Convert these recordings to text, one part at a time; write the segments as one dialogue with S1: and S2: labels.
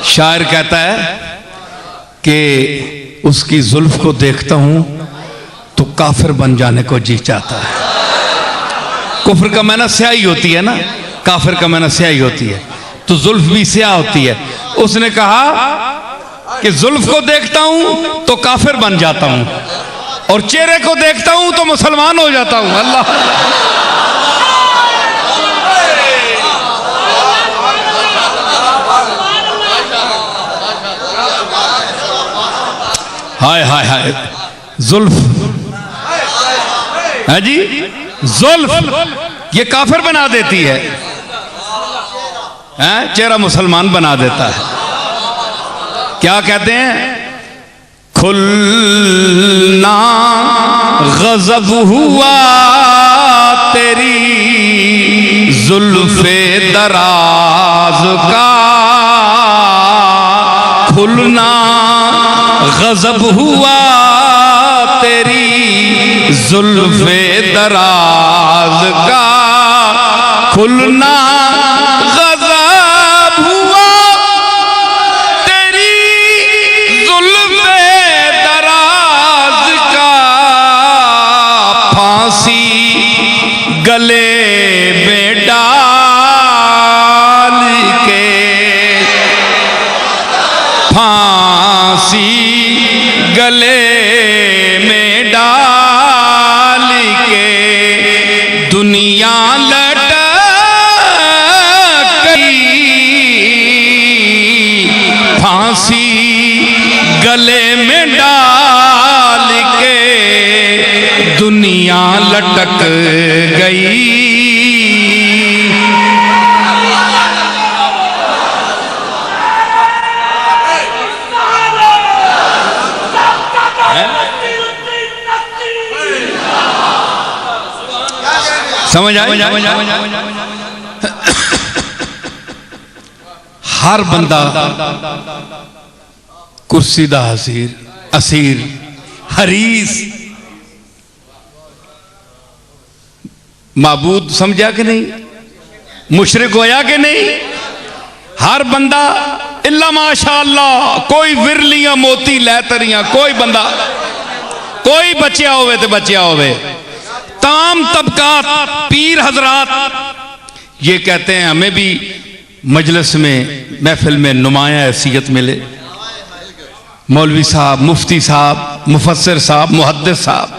S1: शायर कहता है कि उसकी जुल्फ को देखता हूं तो काफिर बन जाने को जी चाहता है। कुफ्र का माना स्याही होती है ना, काफिर का माना स्याही होती है, तो जुल्फ भी स्याह होती है। उसने कहा कि जुल्फ को देखता हूं तो काफिर बन जाता हूं और चेहरे को देखता हूं तो मुसलमान हो जाता हूं। अल्लाह, हाय हाय हाय, जुल्फ है जी, जुल्फ ये काफिर बना देती है, चेहरा मुसलमान बना देता है। क्या कहते हैं? खुलना गजब हुआ तेरी जुल्फे दराज का, खुलना गजब हुआ तेरी जुल्फे दराज का, खुलना गजब हुआ तेरी जुल्फे दराज का, फांसी गले में डाल के, फांसी गले में डाल के दुनिया लटक गई, फांसी गले में डाल के दुनिया लटक गई। समझ आए? हर बंदा कुर्सी दा हसीर, असीर, हरीस, माबूद समझा कि नहीं, मुशरिक होया कि नहीं? हर बंदा इल्ला माशाअल्लाह, कोई विरलियां मोती लै तरियां, कोई बंदा, कोई बच्चा होवे तो बच्चा होवे, तमाम तबकात, पीर हजरात ये कहते हैं हमें भी मजलिस में, महफिल में नुमाया हैसियत मिले। मौलवी साहब, मुफ्ती साहब, मुफस्सिर साहब, मुहद्दिस साहब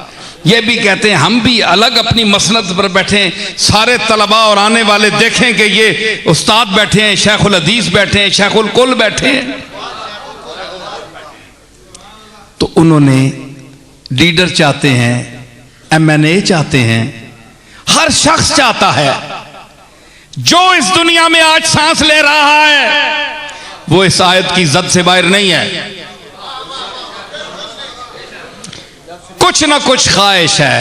S1: ये भी कहते हैं हम भी अलग अपनी मसनद पर बैठे, सारे तलबा और आने वाले देखें कि ये उस्ताद बैठे हैं, शेखुल हदीस बैठे हैं, शेखुल कुल बैठे हैं। तो उन्होंने लीडर चाहते हैं, MNA चाहते हैं, हर शख्स चाहता है जो इस दुनिया में आज सांस ले रहा है वो इस आयत की जद से बाहर नहीं है। कुछ ना कुछ ख्वाहिश है।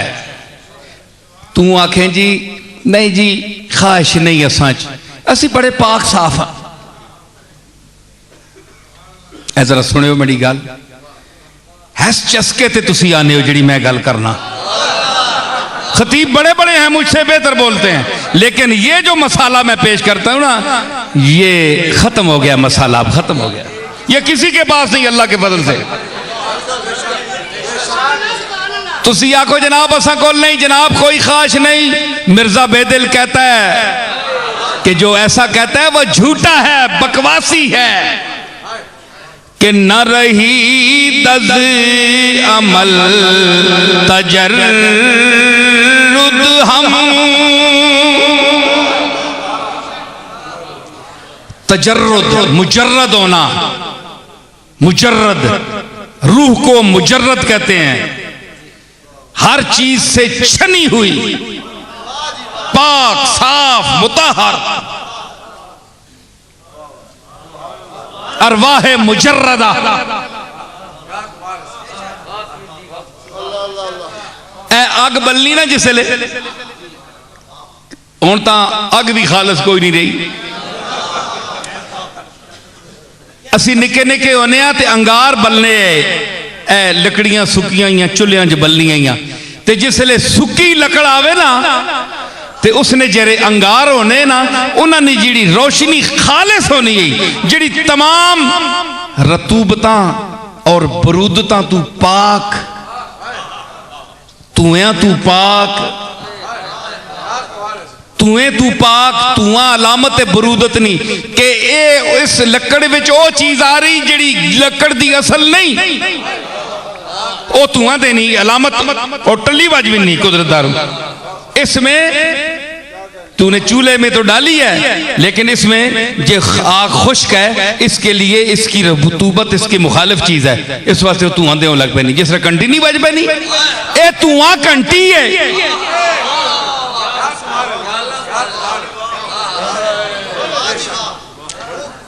S1: तू आखें जी नहीं जी ख्वाहिश नहीं है, सच असी बड़े पाक साफ हाँ। ऐ जरा सुनियो मेरी गल, हैस चस्के ते तुसी आने हो जिहड़ी मैं गल करना। खतीब बड़े बड़े हैं, मुझसे बेहतर बोलते हैं, लेकिन ये जो मसाला मैं पेश करता हूं ना, ये खत्म हो गया, मसाला अब खत्म हो गया, ये किसी के पास नहीं, अल्लाह के फजल से। तुसी आखो जनाब असा कोल नहीं, जनाब कोई ख्वाहिश नहीं। मिर्जा बेदिल कहता है कि जो ऐसा कहता है वह झूठा है, बकवासी है, कि न रही दज अमल तजर्रुद हम, तजर्रुद मुजर्रद होना, मुजर्रद रूह को मुजर्रद कहते हैं, हर चीज से छनी हुई, पाक साफ मुताहर, अरवाह मुजर्रदा। अग बलनी ना जिसले, हुण तां अग भी खालस कोई नहीं रही। असी निके निके होने ते अंगार बलने, लकड़ियां सुकियां चुल्हियां च बलनियां, ते जिसले सुकी लकड़ आवे ना ते उसने जेरे अंगार होने ना उन्होंने जी रोशनी खालिस होनी है, जी तमाम रतूबतां और बरूदतां तू पाक, तुएं तू पाक, तुएं तू पाक, तुआं अलामत बरूदत नहीं कि ए इस लकड़ विच ओ चीज आ रही जिहड़ी लकड़ दी असल नहीं, ओ तुआं दे नहीं अलामत और टली वाजबी नहीं कुदरतदार। इसमें तूने चूल्हे में तो डाली है, लेकिन इसमें जो आग खुश्क है इसके लिए इसकी रतूबत इसकी मुखालिफ चीज है, इस वास्ते धुआं देने लग पैनी। जिस तरह घंटी नहीं बज पैनी, ये धुआं घंटी है।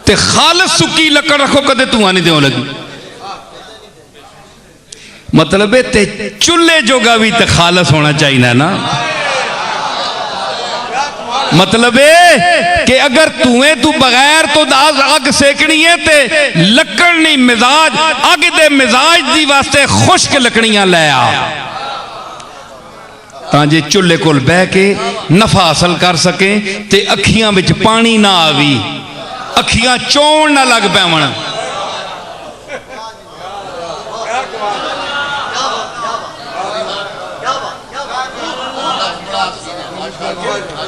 S1: ते खालिस सुकी लकड़ रखो कदे धुआं नहीं देने लगी। मतलब है ते चूल्हे जोगा भी ते खालिस होना चाहिए ना। मतलब है कि अगर धुएं तू बगैर तो अग सेकनी है ते लकड़ नहीं मिजाज अग दे मिजाज दी वास्ते खुश्क लकड़ियां लै आ तां जे चुल्हे कोल बह के नफा हासिल कर सके ते अखियां विच पानी ना आवी, अखियां चौण ना लग पैवन।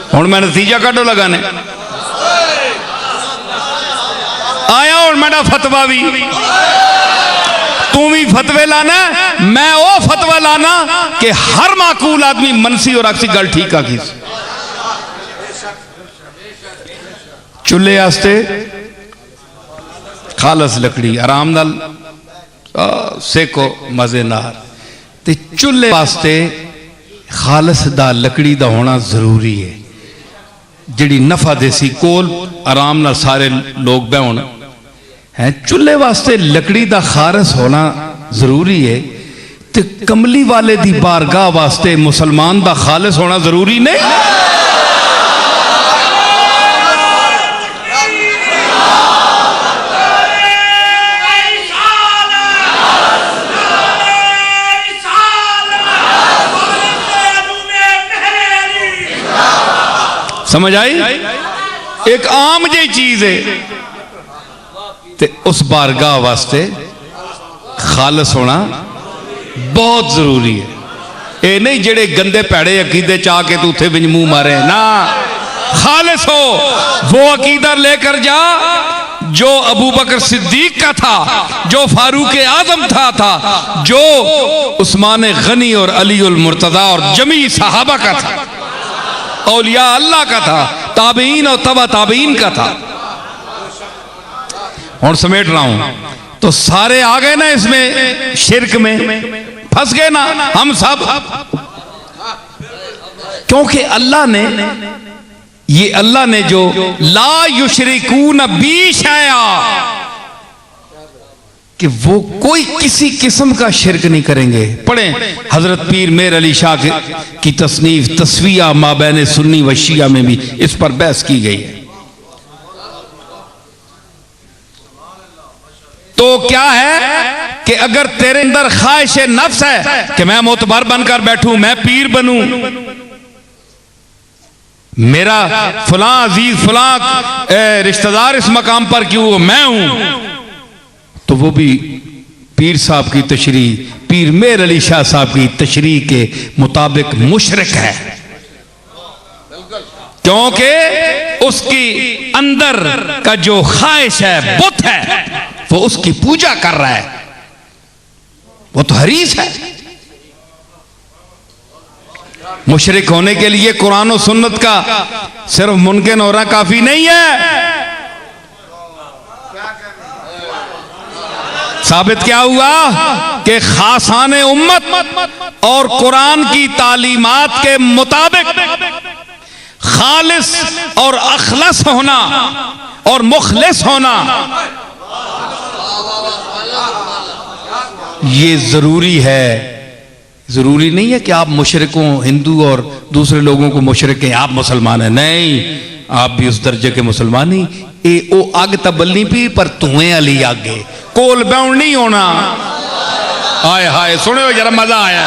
S1: हुण मैं नतीजा कड्डो लगाने आया। हुण मेरा फतवा भी तू भी फतवे लाना, मैं वो फतवा लाना कि हर माकूल आदमी मनसी और अक्सी गल ठीक आखी। चूल्हे वास्ते खालस लकड़ी आराम नाल सेको मजे नाल, ते चूल्हे वास्ते खालस दा लकड़ी दा होना जरूरी है। जिहड़ी नफा देसी कोल आराम नाल सारे लोग बहन है, चूल्हे वास्ते लकड़ी दा खारस होना जरूरी है। ते कमली वाले दी बारगाह वास्ते मुसलमान दा खालिस होना जरूरी नहीं। समझ आई? एक आम जी चीज है, ते उस बारगाह वास्ते खालस होना बहुत जरूरी है। ये नहीं जेड़े गंदे पैड़े अकीदे चाह के तू उथे बिच मुंह मारे ना, खालिस हो। वो अकीदा लेकर जा जो अबू बकर सिद्दीक का था, जो फारूक आजम था, जो उस्मान गनी और अली उल मुर्तजा और जमी सहाबा का था, औलिया अल्लाह का था, ताबीन और तबा ताबीन का था। और समेट रहा हूं तो सारे आ गए ना इसमें, शिरक में फंस गए ना हम सब, क्योंकि अल्लाह ने ये अल्लाह ने जो ला युशरिकून बी शैया कि वो कोई किसी किस्म का शिरक नहीं करेंगे। पढ़ें हजरत पीर मेर अली शाह की तसनीफ तस्विया माबैन सुन्नी व शिया में भी इस पर बहस की गई है। तो क्या है कि अगर तेरे अंदर ख्वाहिश नफ्स है कि मैं मोतबर बनकर बैठूं, मैं पीर बनूं, मेरा फलां अजीज फलां रिश्तेदार इस मकाम पर क्यों मैं हूं, तो वो भी पीर साहब की तशरीह, पीर मेर अली शाह साहब की तशरीह के मुताबिक मुशरिक है। क्योंकि उसकी अंदर का जो ख्वाहिश है, बुत है, वो उसकी पूजा कर रहा है, वो तो हरीस है। मुशरिक होने के लिए कुरान और सुन्नत का सिर्फ मुमकिन होना काफी नहीं है। साबित क्या हुआ कि खासाने उम्मत और कुरान की तालीमात के मुताबिक खालिस और अखलस होना और मुखलिस होना ये जरूरी है। जरूरी नहीं है कि आप मुशरिकों, हिंदू और दूसरे लोगों को मुशरिक हैं, आप मुसलमान हैं, नहीं, आप भी उस दर्जे के मुसलमान ही। ए ओ अग तबलनी पी पर धुएं अली आगे कोल बैउन नहीं होना। हाय हाय सुनो जरा मजा आया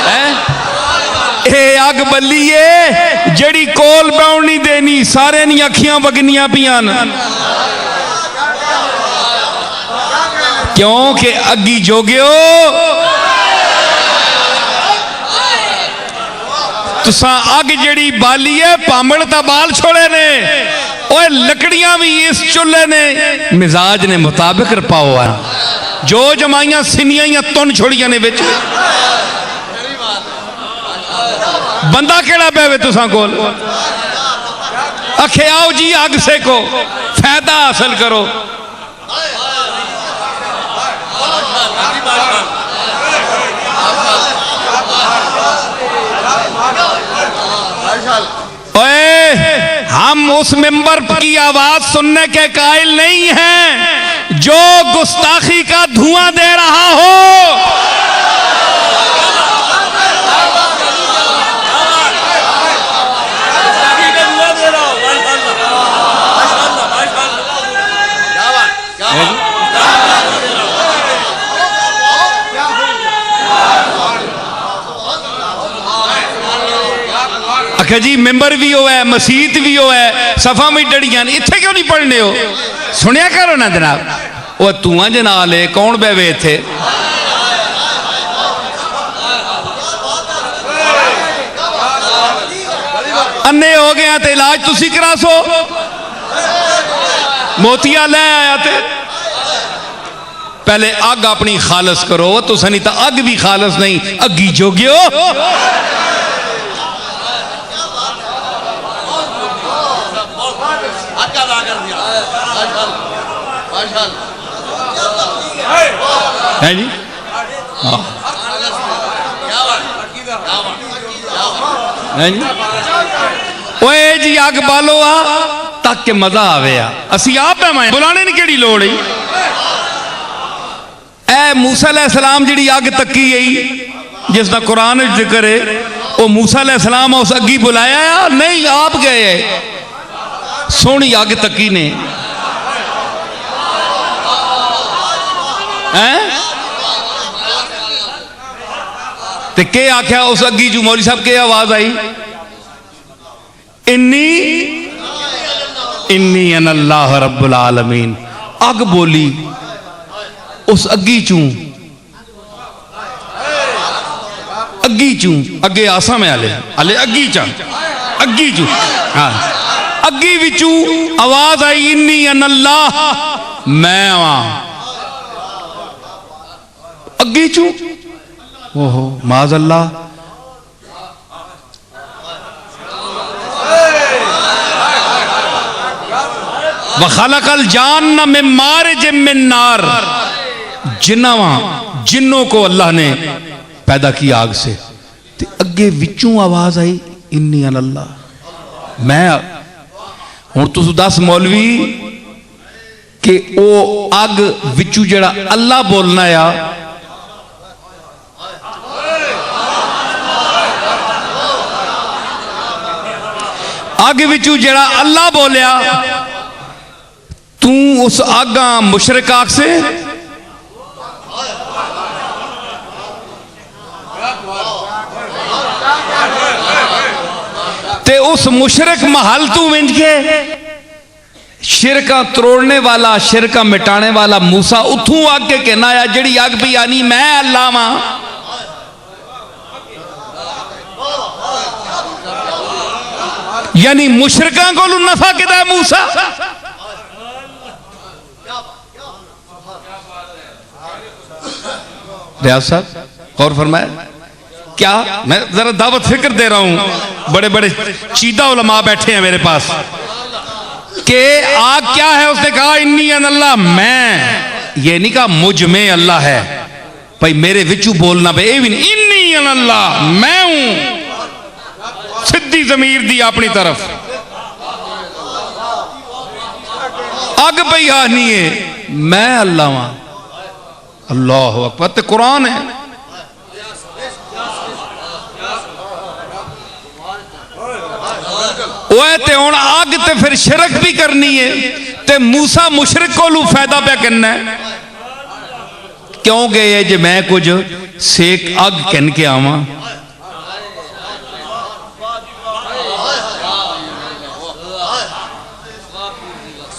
S1: है। ये अग बली है जड़ी कोल बाउन नहीं देनी, सारे दी अखियां वगनियां पियां क्योंकि अगी जोगियो तुसा अग जड़ी बाली है पामड़ ता बाल छोड़े ने ओए लकड़ियां भी इस चुल्हे ने मिजाज ने मुताबिक पाओ है जो जमाइया सिनिया या तुन छोड़िया ने विच बंदा केड़ा पे तुसा कोल आखे आओ जी अग सेको फायदा हासिल करो। ओए हम उस मेंबर की आवाज सुनने के कायल नहीं हैं जो गुस्ताखी का धुआं दे रहा हो। आखिर जी मेंबर भी हो है, मसीत भी हो है, सफा में डड़ियां इत्थे क्यों नहीं पढ़ने हो? सुनिया करो ना जनाब, वो धुआं जना ले कौन बहवे इत्थे? अन्ने हो गया तो इलाज तुसी करा सो, मोतिया ले आया थे पहले अग अपनी खालस करो, तुसा नहीं तो अग भी खालस नहीं, अगी जोगियो। है जी है जी ओए जी अग बालो आ ताकि मजा आवे आ, असी आप मैं बुलाने की केड़ी लोड़ है। ए मूसा अलैहिस्सलाम जिहड़ी अग तकी गई जिसका कुरान जिक्र है, वो मूसा अलैहिस्सलाम उस अगी बुलाया या नहीं? आप गए सोहनी अग तकी ने ते के आख्या उस अगी जू मौली साहब के आवाज आई इन्नी इन्नी अल्लाह रब्बुल आलमीन। अग बोली उस अगी चू अगे आसा में आले आले अगी चा अगी चू हाँ अगी विचू आवाज आई इन्नी अल्लाह मैं वहां अगी चू ओहो माज अल्लाह। वखलकल जान्न मिन मारिज मिन नार, जिन्नों को अल्लाह ने पैदा किया आग से। ते अगे विचों आवाज आई इन्नी अल्लाह मैं। हुण तुस दस मौलवी कि ओ अग विचू जड़ा अल्लाह बोलना या अग विचू जड़ा अल्लाह बोलिया तू उस आगा मुशरिक आग से ते उस मुशरिक महल तू विंज के शिरका तोड़ने वाला शिरका मिटाने वाला मूसा उथू आग के कहना आया जड़ी अग भी आनी मैं अल्लाह वां। यानी मुशरिकां को नफा किता है मूसा। रियाज साहब गौर फरमाए क्या मैं जरा दावत फिक्र दे रहा हूं, बड़े बड़े चीदा उलमा बैठे हैं मेरे पास कि आग क्या है? उसने कहा इन्नी अल्लाह मैं, ये नहीं कहा मुझ में अल्लाह है भाई मेरे विचू बोलना पे ये भी नहीं, इन्नी अल्लाह मैं हूं सिद्धी जमीर दी अपनी तरफ। अग पई आनी है मैं अल्लाह वां। अल्लाह अकबर ते कुरान है। ओए ते हुण अग ते फिर शिरक भी करनी है ते मूसा मुशरिक को फायदा पे करना है क्यों गए जे मैं कुछ सेक अग कन के आवा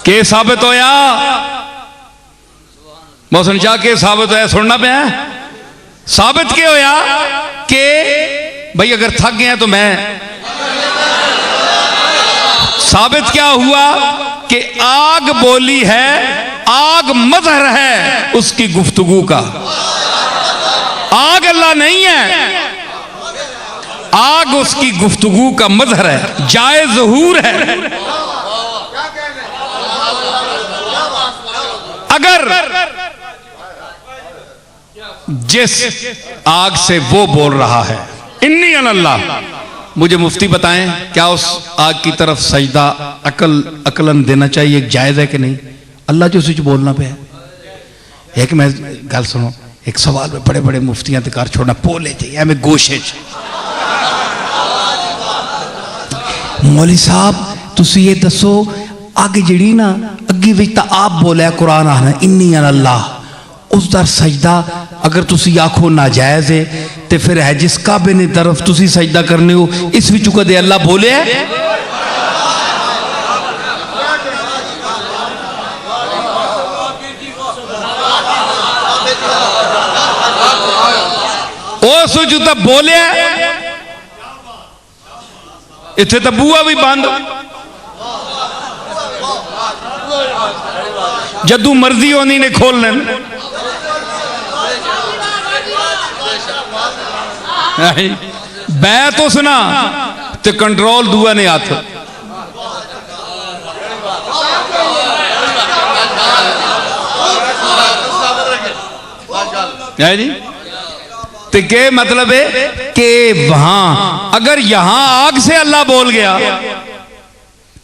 S1: के साबित होया? मोहसिन शाह के साबित होया? सुनना पे साबित क्या होया कि भाई अगर थक गए तो मैं, साबित क्या हुआ कि आग बोली है, आग मजहर है उसकी गुफ्तगू का। आग अल्लाह नहीं है, आग उसकी गुफ्तगू का मजहर है, जाए ज़हूर है। अगर जिस आग से वो बोल रहा है इन्नी अल्लाह, मुझे मुफ्ती बताएं क्या उस आग की तरफ सजदा अकलन देना चाहिए, जायज है कि नहीं? अल्लाह जो कुछ बोलना पे है। एक मैं गल सुनो, एक सवाल में बड़े बड़े मुफ्तियां अधिकार छोड़ना पोले चाहिए हमें गोशे मौली साहब तुसी ये दसो अग जी ना अगे विच तां आप बोलिया कुरान आना इन्नी अल्लाह, उसका सजदा अगर तुसी आखो नाजायज है तो फिर है जिस काबे ने तरफ तुसी सजदा करने हो इस विच कदे अल्लाह बोले है? उस विच तां बोले इत्थे तां बूहा भी बंद, जदू मर्जी उन्हीं ने खोल लेना। बै तो सुना ते कंट्रोल दुआ ने हाथ। है जी, तो क्या मतलब है कि वहां अगर यहां आग से अल्लाह बोल गया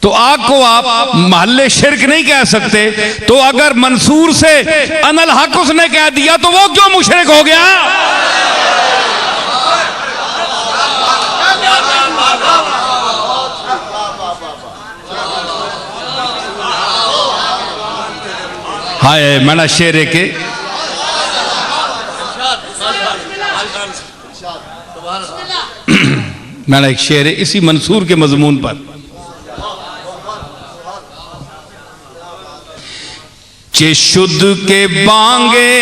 S1: तो आग को आप महल्ले शिरक नहीं कह सकते, तो अगर मंसूर से अनल हक उसने कह दिया तो वो क्यों मुशरिक हो गया? हाय मैंने शेरे के मैंने एक शेर है इसी मंसूर के मजमून पर। चे शुद्ध के बांगे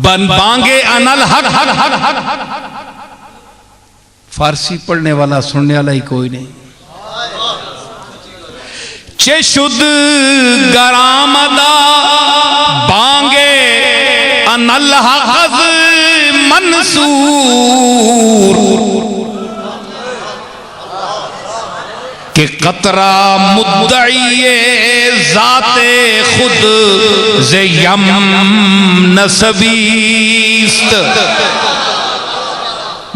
S1: बन बांगे अनल हक हक हक हक। फारसी पढ़ने वाला सुनने वाला ही कोई नहीं। चे शुद्ध गरामदा बांगे अनल हक मंसूर के कतरा मुद्दई जाते खुद जे यम नसबीस्त।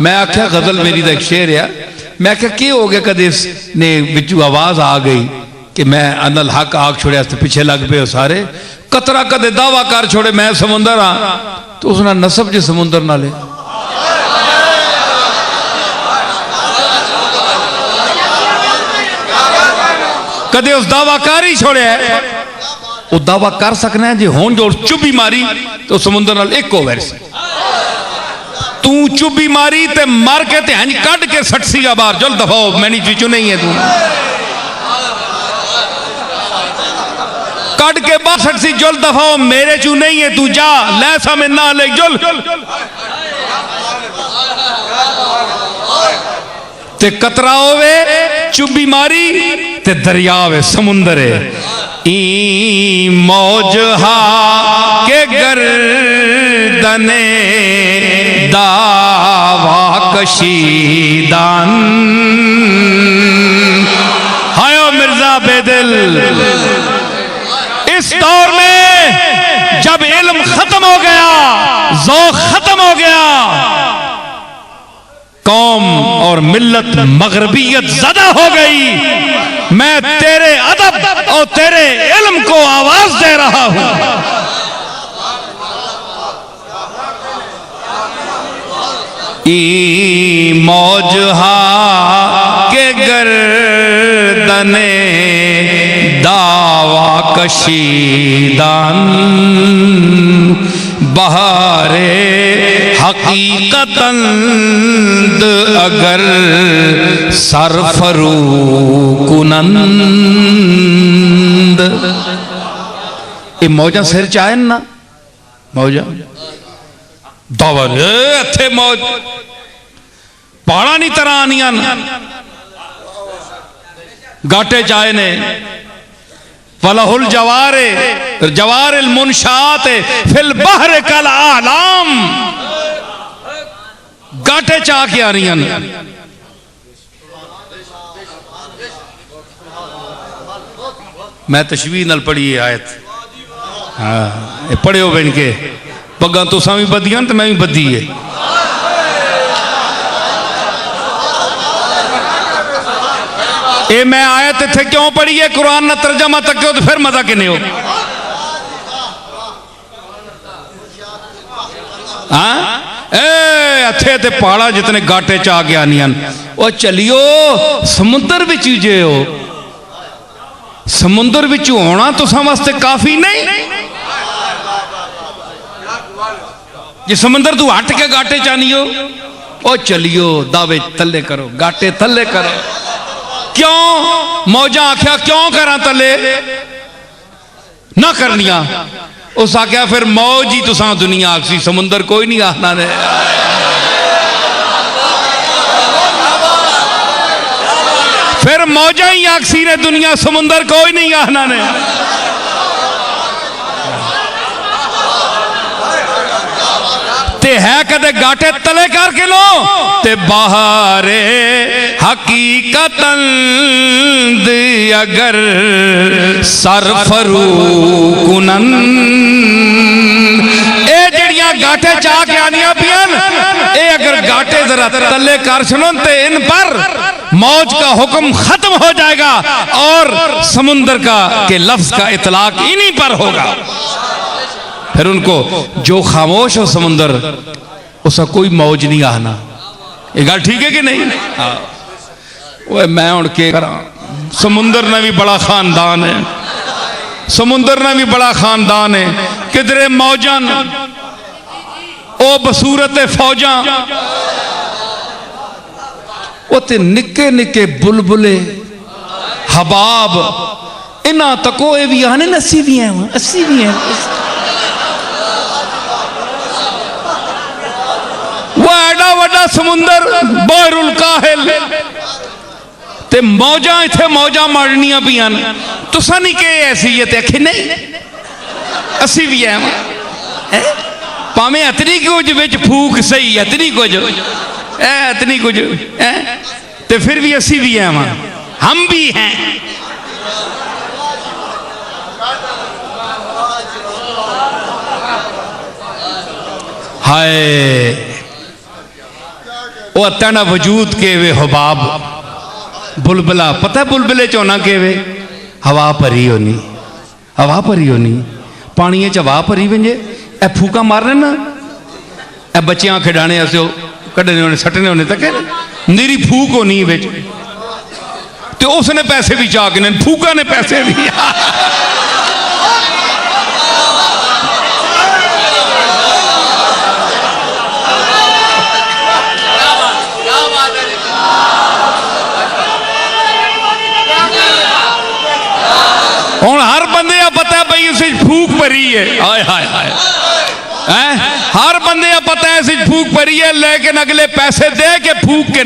S1: मैं आख्या गजल मेरी एक शेर है, मैं आख्या की हो गया कदे ने बिचू आवाज आ गई कि मैं अनल हक आग छोड़े तो पीछे लग पे हो सारे। कतरा कदे दावा कर छोड़े मैं समुंदर हाँ, तो उसने नसब जे समुंदर नाले। कदे उस दावा कर ही छोड़े है, वो दावा कर सकना है जी होन जो चुभी मारी तो समुंदर नाल एक हो वैसे तू चुभी मारी ते मार के ते हंज कट के सटसी बाहर जल दफाओ मैनी चीचू नहीं है तू कट के बाहर सटसी जल दफाओ मेरे चू नहीं है तू जा ले समय ना ले जल ते कतरा होवे चुभी मारी ते दरिया वे समुंदर है। ई मौज हा के गर्दने दावा कशीदान। हायो मिर्जा बेदिल, इस दौर में जब इल्म खत्म हो गया, ज़ौक़ खत्म हो गया, कौम और मिल्लत मगरबियत ज़दा हो गई, मैं तेरे अदब और तेरे इल्म को आवाज दे रहा हूं। ई मौज हा के गर्दने दावा कशीदान बहारे हकीकतन अगर सरफरू कुनंद। ये मौजा सिर च आए ना, मौजा दवर इत्थे मौज पहाड़ा नहीं तरह आनिया गाटे चाए ने। फलहुल जवारे जवारिल मुनशात फिल बहर कल आलाम। गाटे चाह के आ रही हैं। मैं तशवीर नाल पढ़ी है आयत। हाँ पढ़ियो बन के पग्गा तुसा भी बदियां तो मैं भी बदी है। ये मैं आयत इत्थे क्यों पढ़ी है, कुरान ना तर्जमा तक तो फिर मजा किने हो। हाँ इत्थे ते पहाड़ा जितने गाटे च आ के आनियां वो चलियो समुद्र विच जे हो। समुद्र विच होना तुसा वास्ते काफी नहीं। जे समुद्र तू हट के गाटे च आनी हो ओ चलियो दावे थले करो, गाटे थले करो। क्यों मौजा आख्या क्यों करा तले ना करनिया। उस आख्या फिर मौज ही तुसा दुनिया आखसी, समुंदर कोई नहीं आखना ने। फिर मौजा ही आखसी ने दुनिया, समुंदर कोई नहीं आखना ने। ते है कदे गाटे तले करके लो ते बाहरे हकीकतन अगर सरफरू कुनन। ए जड़ियां गाटे चाह के आनियां पियान ए अगर गाटे जरा तले कर सुनो ते इन पर मौज का हुक्म खत्म हो जाएगा और समुंदर का के लफ्ज का इतलाक इन्हीं पर होगा। फिर उनको जो खामोश हो समुंदर उसका कोई मौज नहीं आना। ये गल ठीक है कि नहीं। हाँ वो मैं उड़ के करा। समुंदर ने भी बड़ा खानदान है, समुंदर ने भी बड़ा खानदान है। किधरे मौजन ओ बसूरत फौजा उते निके निके बुलबुले हबाब इन्ना तको ये भी आने 80 भी हैं, 80 भी हैं। वो एडा वड्डा समुंदर बहरुल काहिल ते मौजा इत्थे मौजा मारनियां पियां तुसा नहीं के ऐसी ये आखे नहीं 80 भी है भावें इतनी कुछ विच फूक सही इतनी कुछ इतनी कुछ ते फिर भी 80 भी है हम भी हैं। हाय वो तेना वजूद के वे हबाब बुलबुला पता है बुलबुले चोना के वे हवा भरी होनी, हवा भरी होनी पानी च हवा भरी वंजे ए फूका मारने ना ए बच्चियां खिडाने असो कढ़ने होने सटने होने तक निरी फूक होनी बिच ते उसने पैसे भी चाह के फूका ने पैसे भी। हूँ हर बंदे पता है भाई उसे फूक भरी है। हाय हाय हाय हर बंदे पता है इसे फूक भरी है लेकिन अगले पैसे दे के फूक के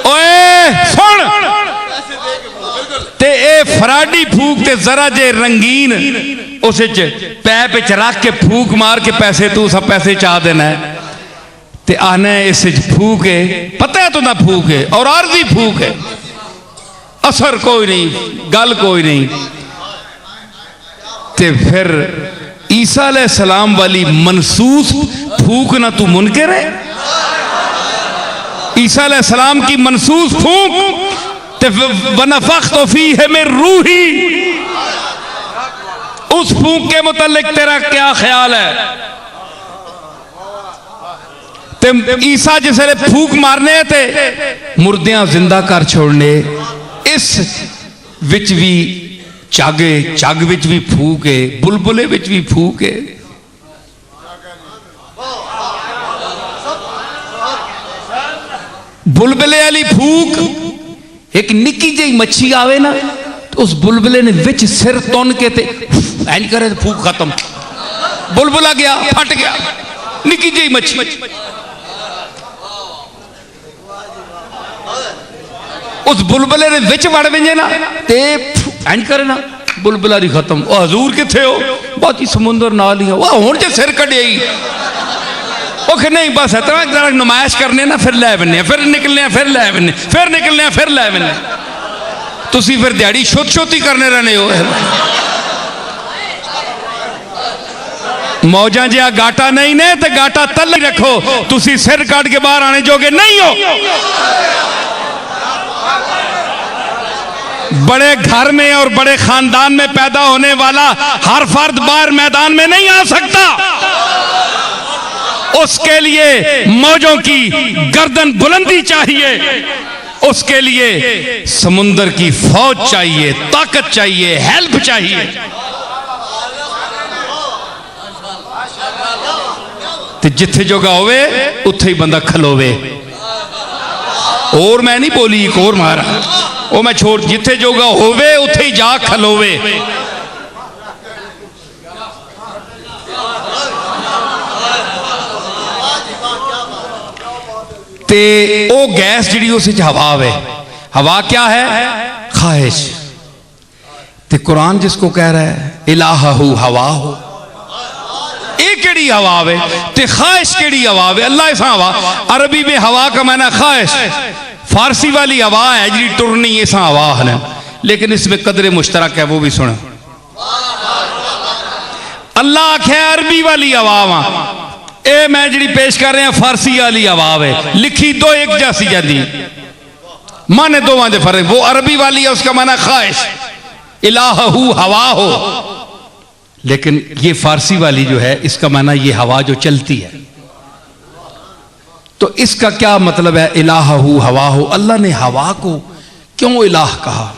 S1: ओए सुन ते ए फराडी फूक ते जरा जे रंगीन उस पैप च रख के फूक मार के पैसे तू सब पैसे चाह देना है ते आने इस फूक है पता है तू ना फूक है और आरजी फूक है असर कोई नहीं गल कोई नहीं। ते फिर ईसा अलैहिस्सलाम वाली मनसूस फूक ना तू मुनकर है। ईसा अलैहिस्सलाम की मनसूस फूक ते वनफ़ख़्तु फ़ीहि मिन रूही उस फूक के मुतालिक तेरा क्या ख्याल है। ते ईसा जिसले फूक मारने थे मुर्दियां जिंदा कर छोड़ने इस विच भी चागे चग विच भी फूक है बुलबुले विच भी फूक है। बुलबुले वाली फूक, एक निक्की जी मच्छी आवे ना तो उस बुलबुले ने विच सिर तुन के ते इंज करे तो फूक खत्म, बुलबुला गया, फट गया, निक्की जी मच्छी। उस बुलबुले ने विच वड़ वेंजे ना ते इंज करे ना बुलबुला ही खत्म। वो हजूर किथे हो? बहुत ही समुंदर नाल ही वह हुण जे सिर कढ़िया ही ओके नहीं बस इतना जरा नुमाइश करने ना फिर लै बने, फिर निकलने, फिर लै बने, फिर निकलने, फिर लै बने। तुसी फिर दिहाड़ी शुद्ध शुद्ध करने रहने हो। मौजा जिहा गाटा नहीं ने तो गाटा तल ही रखो, तुसी सिर काट के बाहर आने जोगे नहीं हो। बड़े घर में और बड़े खानदान में पैदा होने वाला हर फर्द बाहर मैदान में नहीं आ सकता। उसके लिए मौजों की गर्दन बुलंदी चाहिए, उसके लिए समुंदर की फौज चाहिए, ताकत चाहिए, हेल्प चाहिए। तो जिथे जोगा होवे उथे ही बंदा खलोवे। और मैं नहीं बोली एक और मारा वो मैं छोड़, जिथे जोगा होवे उथे ही जा खलोवे। ते ओ गैस जिहड़ी उस हवा है, हवा क्या है? ख्वाहिश। ते कुरान जिसको कह रहा है इलाहू हवा हो, ये केड़ी हवा वे ते ख्वाहिश केड़ी हवा वे? अल्लाह ऐसा हवा, अरबी में हवा का माना ख्वाहिश, फारसी वाली हवा है जी टुरनी, ऐसा हवा है, लेकिन इसमें कदरे मुश्तरक है, वो भी सुनो। अल्लाह आखे अरबी वाली हवा वा, ए मैं जी पेश कर रहा फारसी वाली हवा है, लिखी दो एक जैसी जाती, माने दोवां दे फर्क। वो अरबी वाली है उसका माना ख्वाहिश, इलाहू हवा हो, लेकिन ये फारसी वाली जो है इसका माना ये हवा जो चलती है। तो इसका क्या मतलब है इलाहू हवा हो? अल्लाह ने हवा को क्यों इलाह कहा?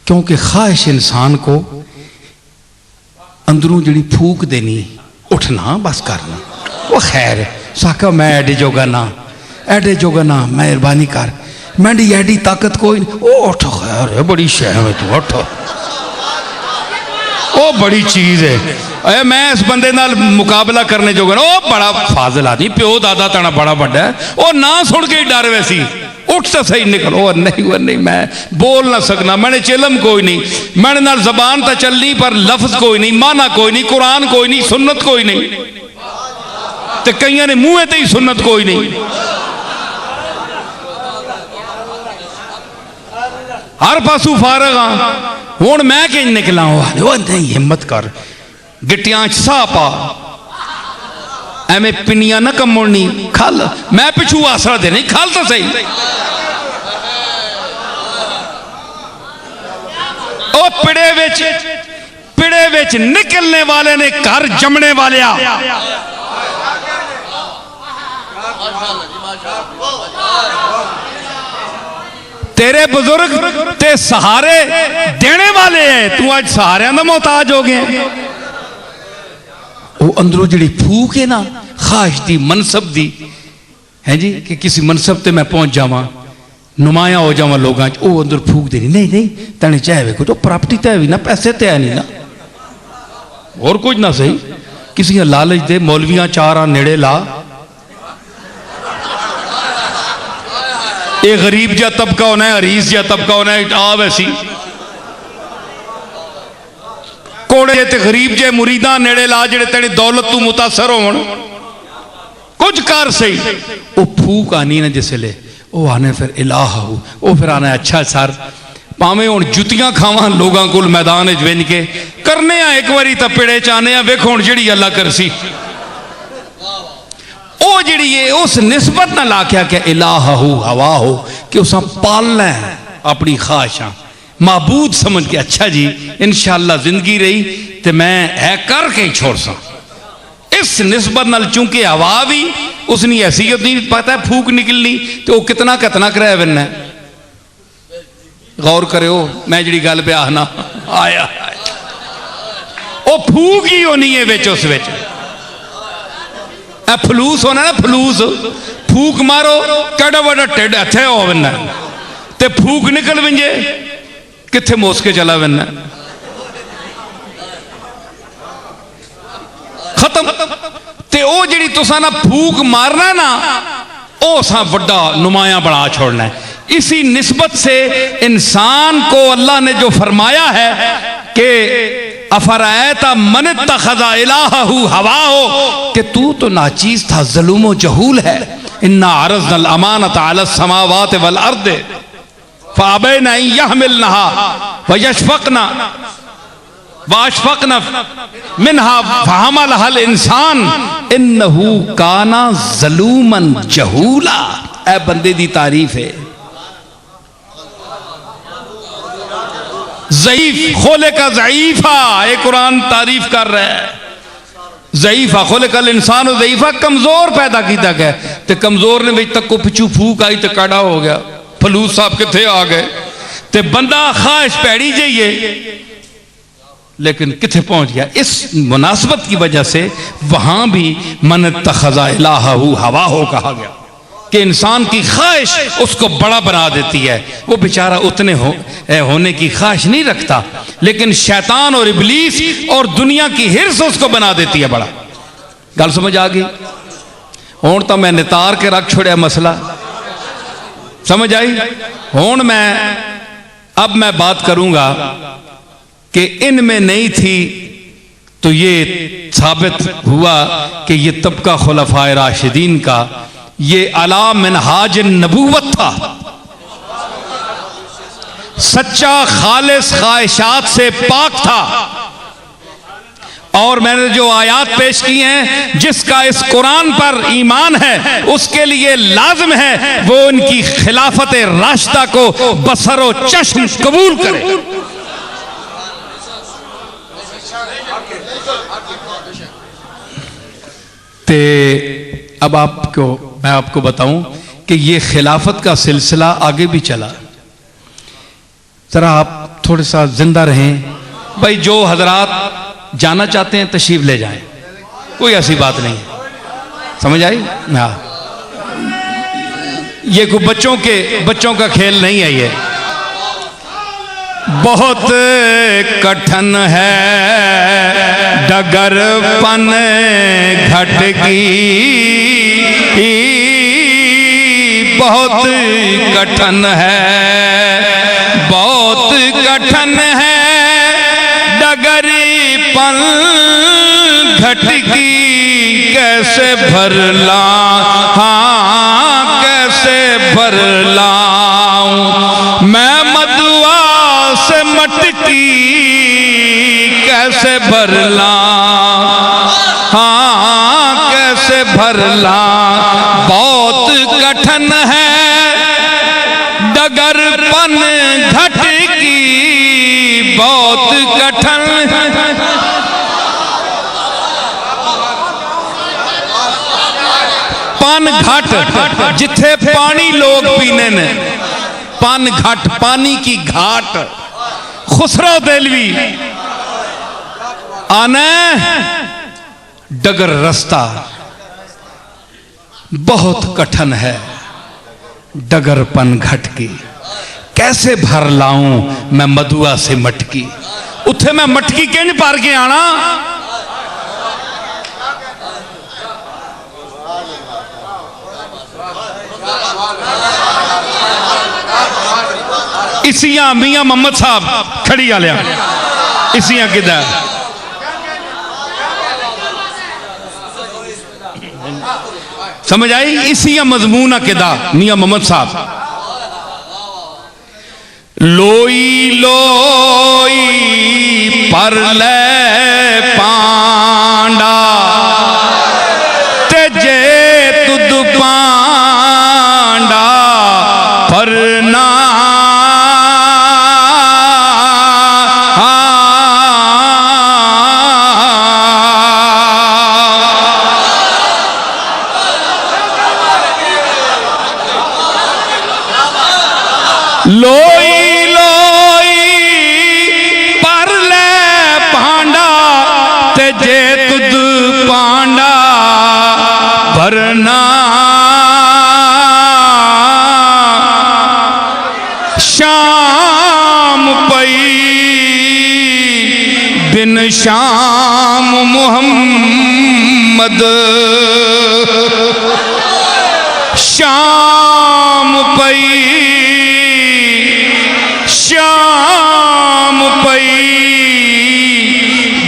S1: क्योंकि ख्वाहिश इंसान को अंदरों जी फूक देनी, उठना बस करना, वो खैर साका मैं एडे जोगा ना, एडे जोगा ना, मेहरबानी कर, मैं एडी ताकत कोई नहीं, ओ उठ खैर है बड़ी शह में तू उठ, ओ बड़ी चीज है, मैं इस बंदे नाल मुकाबला करने जोगा ना, ओ बड़ा फाजिल आदमी, प्यो दादा तना बड़ा बड़ा है, ओ ना सुन के डर वैसी, उठ तो सही निकल, ओ नहीं वो नहीं, मैं बोल ना सकना, मैंने चिलम कोई नहीं, मैंने नाल जबान तो चलनी पर लफ्ज कोई नहीं, माना कोई नहीं, कुरान कोई नहीं, सुन्नत कोई नहीं, तो कई ने मुंह ते ही सुन्नत कोई नहीं। हर पासू फारग हाँ, हुण मैं कि निकला वो नहीं, हिम्मत कर, गिट्टियां साह पा, एवें पिनिया ना कमोनी, खल, मैं पिछू आसरा दे नहीं, खल तो सही। ओ पिड़े विच निकलने वाले ने घर जमने वाले तेरे बुजुर्ग ते सहारे देने वाले हैं, तू आज सहारे का मोहताज हो गया। वो अंदरों जी फूक है ना ख्वाहिश दी, मनसब दी है जी, कि किसी मनसब ते मैं पहुंच जावा, नुमाया हो जावा लोगों, वो अंदर फूक देनी, नहीं नहीं तने चाहे कुछ, प्रॉपर्टी तो है भी ना, पैसे तो है नहीं ना, और कुछ ना सही, किसी लालच दे मौलवियां चार नेड़े ला, ये गरीब जा तबका होना है, हरीस जा तबका होना है, आ वैसी कोड़े ते गरीब जे मुरीदा नेड़े ला, जेड़े तेरी दौलत तू मुतासर होवन, कुछ कर सही, वो फूक आनी ना जिसले, वो आने फिर इलाहू, वो फिर आना अच्छा सर भावें हुण जुतियां खावां लोगों को मैदान विन के करने आ, एक बारी तो पिड़े च आने, वेखो हुण जिहड़ी अल्लाह करसी, वो जिहड़ी है उस निस्बत ना ला के क्या इलाहू हवा हो, कि उस पालना है अपनी ख्वाहिशां, माबूद समझ के, अच्छा जी इंशाअल्लाह जिंदगी रही तो मैं है करके ही छोड़ सा, इस निस्बत नाल, चूंकि हवा भी उसनी हैसियत नहीं पता है, फूक निकलनी तो वो कितना कितना कराया बनना, गौर करो मैं जी गल पे आना आया, वो फूक ही होनी है बिच, उस फलूस होना ना, फलूस फूक मारो केड़ा बड़ा ढिड इत्थे हो वना ते फूक निकल वंजे कित्थे मोस के चला वना खत्म। ते ओ जिहड़ी तुसां ना फूक मारना ना ओ सा बड़ा नुमाया बना छोड़ना है। इसी निस्बत से इंसान को अल्लाह ने जो फरमाया है कि अफरायता मन तखज़ा इलाहहू हवा हो, कि तू तो नाचीज था, ज़ुल्म व जहूल है। इन्ना अरज़नल अमानत अला समावात वल अर्द फ़अबैना अन यहमिलनहा व यशफ़क़ना वाशफ़क़ना मिनहा फ़हमलहल इंसान इन्नहू काना ज़लूमन जहूला। ऐ बंदे दी तारीफ है। ज़ईफ खोले का ज़ईफा, एक कुरान तारीफ कर रहा है। ज़ईफा खोले कल इंसान ज़ईफा, कमजोर पैदा किया गया। तो कमजोर ने बच तक को पिछू फूक आई तो काड़ा हो गया। फलूस साहब कितने आ गए। तो बंदा ख्वाहिश पैड़ी जाइए लेकिन किथे पहुंच गया। इस मुनासबत की वजह से वहां भी मन तखज़ा इलाहहू हवा हो कहा गया कि इंसान की ख्वाहिश उसको बड़ा बना देती है। वो बेचारा उतने होने की ख्वाहिश नहीं रखता, लेकिन शैतान और इब्लीस और दुनिया की हिर्स उसको बना देती है बड़ा। गल समझ आ गई? हुण तो मैं नितार के रख छोड़िया मसला, समझ आई? हुण अब मैं बात करूंगा कि इनमें नहीं थी तो ये साबित हुआ कि ये तबका खुलफाए राशिदीन का ये अला मिनहाज नबूवत था, सच्चा खालिस ख्वाहिशात से पाक था। और मैंने जो आयात पेश की हैं, जिसका इस कुरान पर ईमान है उसके लिए लाजिम है वो उनकी खिलाफत राशिदा को बसरो चश्म कबूल करे। ते अब मैं आपको बताऊं कि ये खिलाफत का सिलसिला आगे भी चला। जरा आप थोड़ा सा जिंदा रहें भाई। जो हजरात जाना चाहते हैं तशरीफ ले जाएं, कोई ऐसी बात नहीं है, समझ आई? हाँ, ये कोई बच्चों का खेल नहीं है। ये बहुत कठिन है डगर पन घट की, बहुत कठिन है, बहुत कठिन है डगरी पन घट की। कैसे भरला, हाँ कैसे भरलाऊं मैं मदुआ से मटकी, कैसे भरला, हाँ कैसे भरला। बहुत कठिन है डगर पन घट की, बहुत कठिन। पन घाट जिथे पानी लोग पीने ने, पन घाट पानी की घाट। खुसरो देलवी आने डगर रास्ता बहुत कठिन है डगर पन घट की। कैसे भर लाऊं मैं मधुआ से मटकी। उथे मैं मटकी किंज भर के आना। इसियां मियां मोहम्मद साहब खड़ी आ लिया। इसियां किधर समझ आई? इसियां मजमून किदा मियां मोहम्मद साहब। लोई लोई पर ले पांडा ते जे तुद पांडा पर ना। लोई लोई पर ले पांडा ते जे तुद पांडा भरना। शाम पई बिन शाम मुहम्मद, शाम पई शाम पई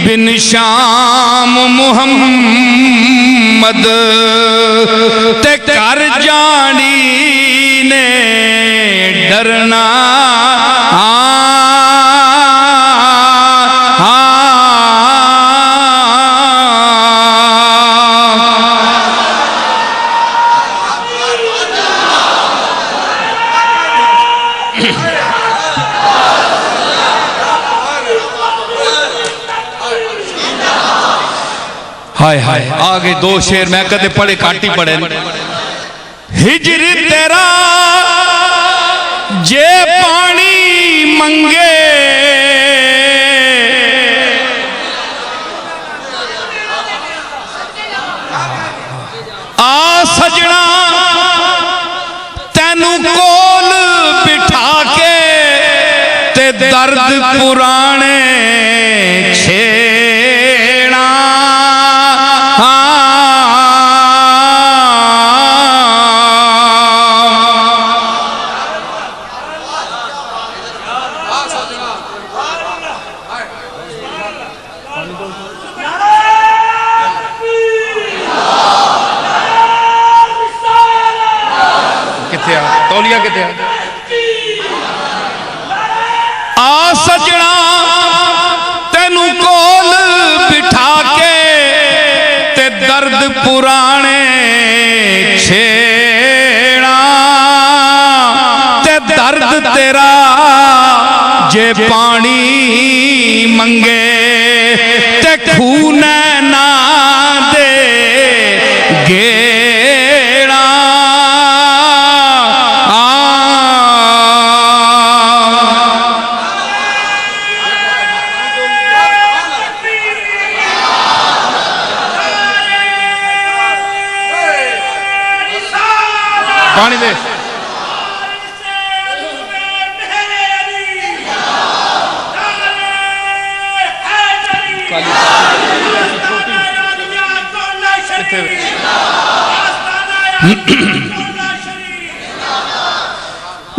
S1: बिन शाम मुहम्मद, ते कर जानी ने डरना हाय हाय। आगे दो शेर मैं कदे पढ़े काट ही पढ़े। हिजर तेरा जे पानी मंगे, आ सजना तेनू कोल बिठा के ते दर्द पुराने छेड़ा। तौलिया किथे आ सजना तेनू कोल बिठा के ते दर्द पुराने छेड़ा, ते दर्द तेरा जे पानी मंगे ते खून ना दे गेड़ा। पानी दे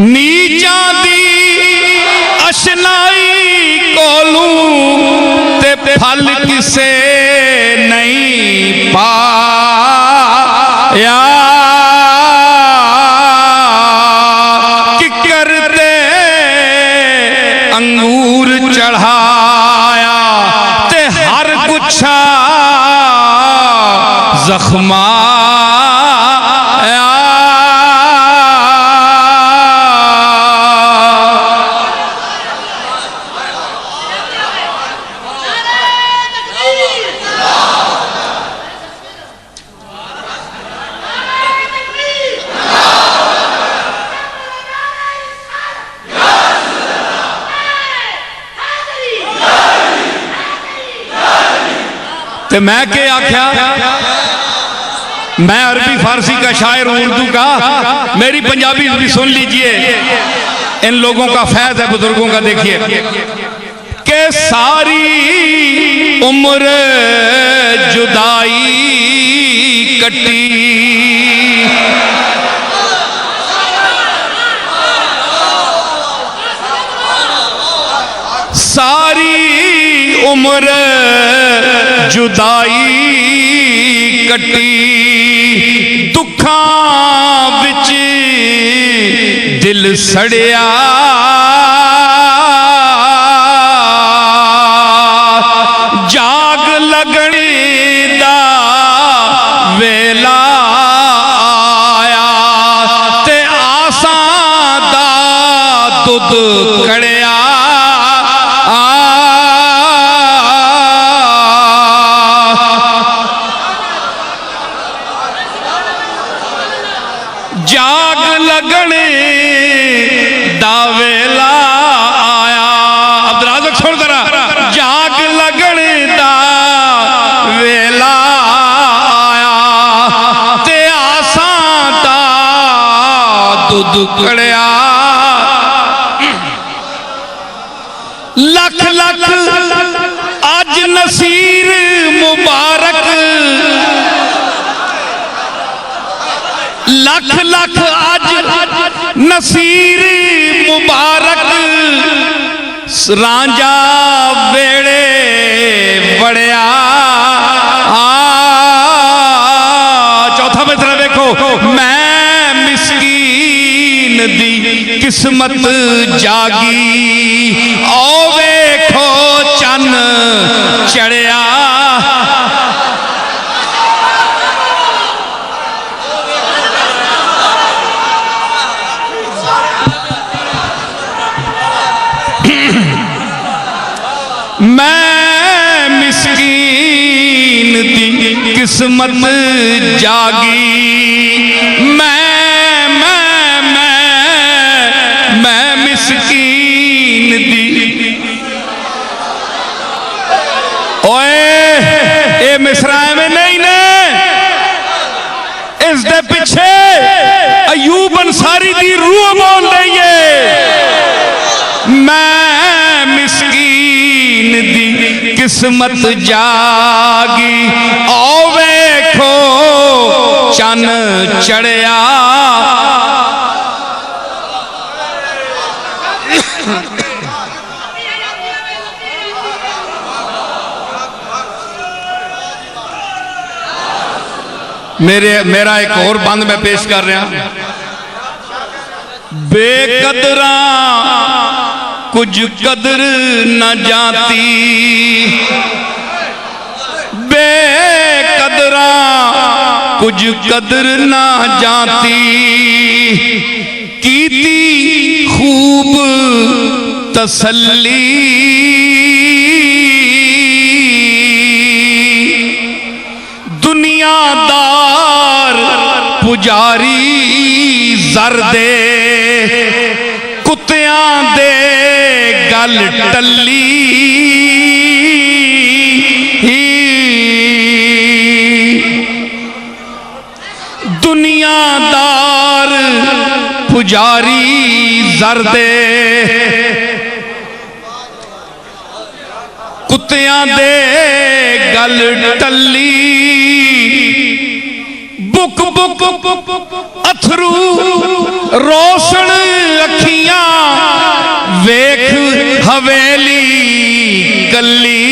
S1: नीचा दी अशनाई कोलू ते फल किसे नहीं पाया, अंगूर चढ़ाया ते हर गुच्छा जख्माया। ते मैं क्या आख्या, मैं अरबी फारसी का शायर हूं, उर्दू का, मेरी पंजाबी भी सुन लीजिए। इन लोगों का फैज है बुजुर्गों का। देखिए कि सारी उम्र जुदाई कटी, सारी उम्र जुदाई कटी, दुखां विच दिल सड़िया, जाग लगनी दा वेला आया ते आसां दा दुध कड़िया। जाग लगने दा वेला आया, अब्दुल सुन जरा, जाग लगने दा वेला आया ते आसां दा दुध कड़िया। लख लख अज नसीर मुबारक, लख लख अज नसीर मुबारक, रांझा वेड़े बड़िया। चौथा मिसरा देखो, मैं मिस्कीन दी किस्मत जागी, ओ वेखो चन चढ़िया। मैं मिस्कीन दी किस्मत जागी, मैं मिस्कीन दी। ओए ये मिसरा में नहीं ने, इस दे पिछे अयूब अंसारी दी रूह बोल रही है। मैं मिस्कीन दी किस्मत जागी, ओ वेखो चन चढ़िया। मेरा एक और बंद मैं पेश कर रहा। बेकदरा कुछ कदर न जाती, बेकदरा कुछ कदर न जाती, कीती खूब तसल्ली, दुनियादार पुजारी जरदे, कुत्तियां दे गल टल्ली, दुनियादार पुजारी जरदे, कुत्तियां दे गल टल्ली, बुक बुक अथरू रोशन अखियां, वेख हवेली गली,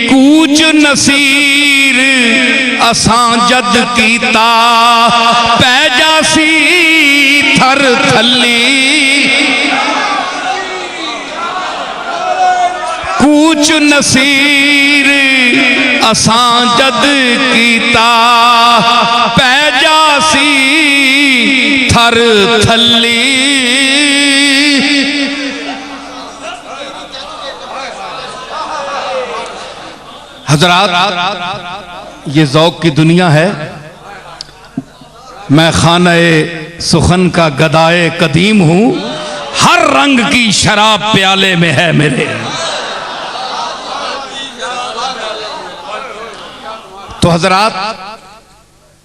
S1: कूच नसीर असां जद कीता, पै जासी थर थली, कूच नसीर असां जद कीता, पै जासी थर थली। हजरात, ये ज़ौक़ की दुनिया है। मैं खाना-ए सुखन का गदाए कदीम हूं, हर रंग की शराब प्याले में है मेरे। तो हजरात,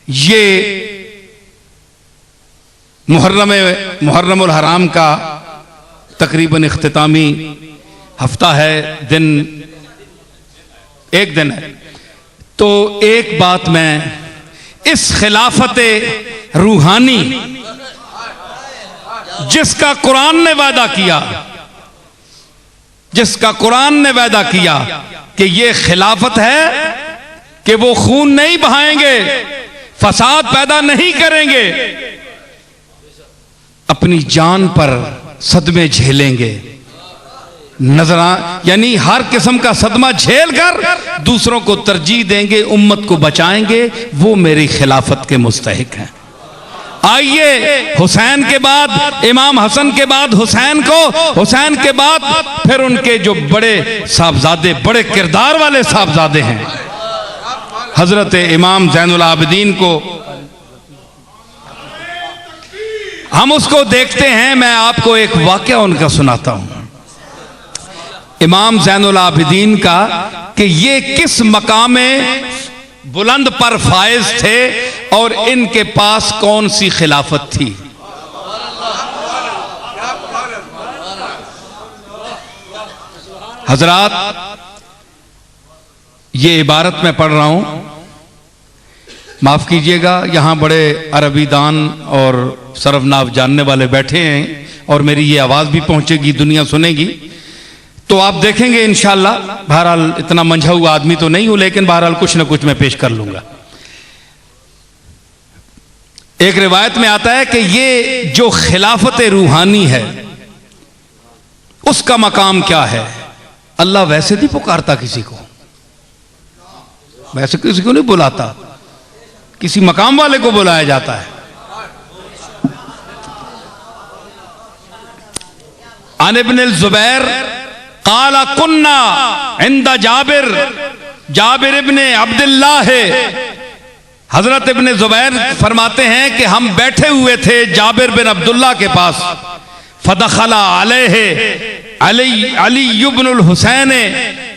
S1: ये मुहर्रमुल हराम का तकरीबन इख्तितामी हफ्ता है, एक दिन है। तो एक बात मैं इस खिलाफत रूहानी जिसका कुरान ने वादा किया, जिसका कुरान ने वादा किया कि ये खिलाफत है कि वो खून नहीं बहाएंगे, फसाद पैदा नहीं करेंगे, अपनी जान पर सदमे झेलेंगे, नजरा यानी हर किस्म का सदमा झेल कर दूसरों को तरजीह देंगे, उम्मत को बचाएंगे, वो मेरी खिलाफत के मुस्तहिक हैं। आइए, हुसैन के बाद इमाम हसन के बाद हुसैन को, हुसैन के बाद फिर उनके जो बड़े साहबजादे, बड़े किरदार वाले साहबजादे हैं, हजरत इमाम ज़ैनुल आबिदीन को हम उसको देखते हैं। मैं आपको एक वाक़या उनका सुनाता हूं, इमाम ज़ैनुल आबिदीन का, कि ये किस मकामे बुलंद पर फायज थे और इनके पास कौन सी खिलाफत थी। हजरात, ये इबारत मैं पढ़ रहा हूं, माफ कीजिएगा, यहां बड़े अरबी दान और सरफनाव जानने वाले बैठे हैं और मेरी ये आवाज भी पहुंचेगी, दुनिया सुनेगी, तो आप देखेंगे इंशाअल्लाह। बहरहाल इतना मंझा हुआ आदमी तो नहीं हूं, लेकिन बहरहाल कुछ ना कुछ मैं पेश कर लूंगा। एक रिवायत में आता है कि ये जो खिलाफत रूहानी है उसका मकाम क्या है। अल्लाह वैसे नहीं पुकारता किसी को, वैसे किसी को नहीं बुलाता, किसी मकाम वाले को बुलाया जाता है। अन इब्न ज़ुबैर क़ाला कुन्ना इंदा जाबिर इब्न अब्दुल्लाह है। हजरत इब्न ज़ुबैर फरमाते हैं कि हम बैठे हुए थे जाबिर बिन अब्दुल्लाह के पास। फदखला अलैहि अली इब्नुल हुसैन,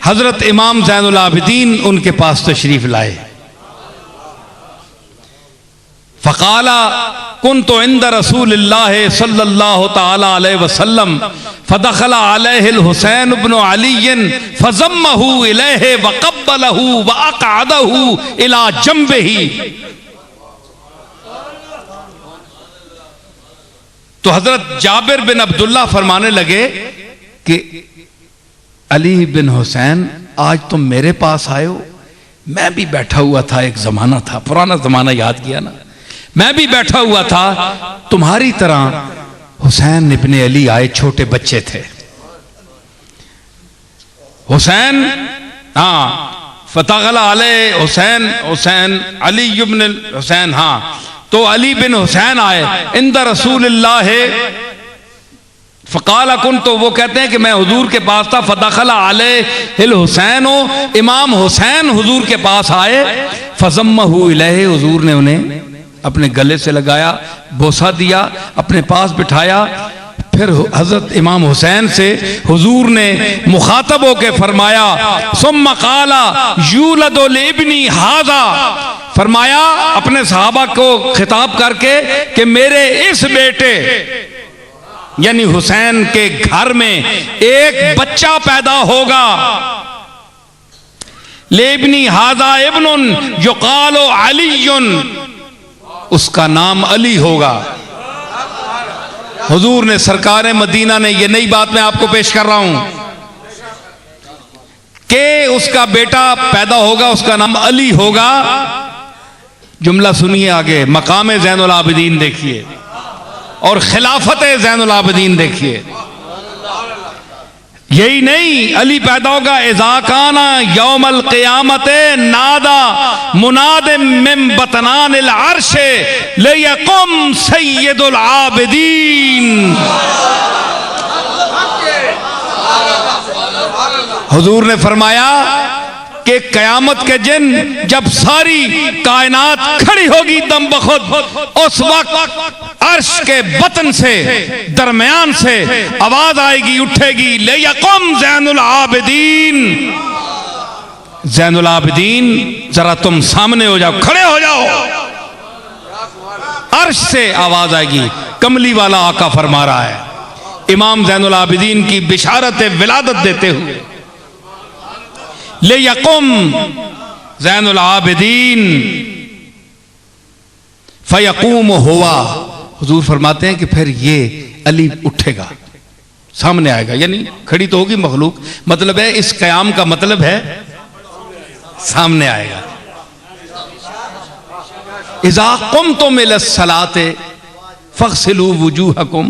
S1: हजरत इमाम ज़ैनुल आबिदीन उनके पास तशरीफ लाए। फ़क़ाला कुन्तु इंद रसूलिल्लाह सल्लल्लाहु तआला अलैहि वसल्लम फदखला अलैहिल हुसैन इब्नु अली फज़म्महु इलैहि वक़ब्बलहु वअक़अदहु इला जंबिही। तो हजरत जाबिर बिन अब्दुल्लाह फरमाने लगे कि अली बिन हुसैन, आज तुम मेरे पास आए हो, मैं भी बैठा हुआ था, एक जमाना था, पुराना जमाना याद किया ना, मैं भी बैठा हुआ था, तुम्हारी तरह हुसैन इब्न अली आए, छोटे बच्चे थे हुसैन। हाँ, फतगला अलैहि हुसैन अली इब्न हुसैन, हाँ, तो अली बिन हुसैन आए इंद रसूलिल्लाह। फ़क़ाला कुन, तो वो कहते हैं कि मैं हुजूर के पास था। फदखला अलैहिल हुसैन, इमाम हुसैन हुजूर के पास आए। फज़म्महु इलैहि, हुजूर ने उन्हें अपने गले से लगाया, बोसा दिया, अपने पास बिठाया। फिर हजरत इमाम हुसैन से हुजूर ने मुखातब होकर फरमाया, सुम्मा क़ाला यूलदु लिब्नी हाज़ा, फरमाया अपने सहाबा को खिताब करके कि मेरे इस बेटे यानी हुसैन के घर में एक बच्चा पैदा होगा। लेबनी हाजा इब्नुन युक़ालु अलीयुन, उसका नाम अली होगा। हुजूर ने, सरकार मदीना ने, ये नई बात मैं आपको पेश कर रहा हूं कि उसका बेटा पैदा होगा, उसका नाम अली होगा। जुमला सुनिए आगे, मकाम ज़ैनुल आबिदीन देखिए और खिलाफत ज़ैनुल आबिदीन देखिए। यही नहीं, अली पैदा होगा। इज़ा काना यौमल क़ियामत नादा मुनाद मिन बतनानिल अर्श लियकुम सय्यदुल आबिदीन। हुजूर ने फरमाया कि कयामत के दिन जब सारी कायनात खड़ी होगी दम बखुद, उस वक्त अर्श के बतन से, दरमियान से आवाज आएगी, उठेगी, ले यकुम ज़ैनुल आबिदीन। ज़ैनुल आबिदीन, जरा तुम सामने हो जाओ, खड़े हो जाओ। अर्श से आवाज आएगी। कमली वाला आका फरमा रहा है, इमाम ज़ैनुल आबिदीन की बिशारत विलादत देते हुए, ले यकुम ज़ैनुल आबिदीन फयकूम हुआ। हुजूर फरमाते हैं कि फिर ये अली उठेगा, सामने आएगा, यानी खड़ी तो होगी मखलूक, मतलब है इस कयाम का मतलब है सामने आएगा। इज़ा कुमतुम इलस्सलाते फ़ग़सिलू वुजूहकुम,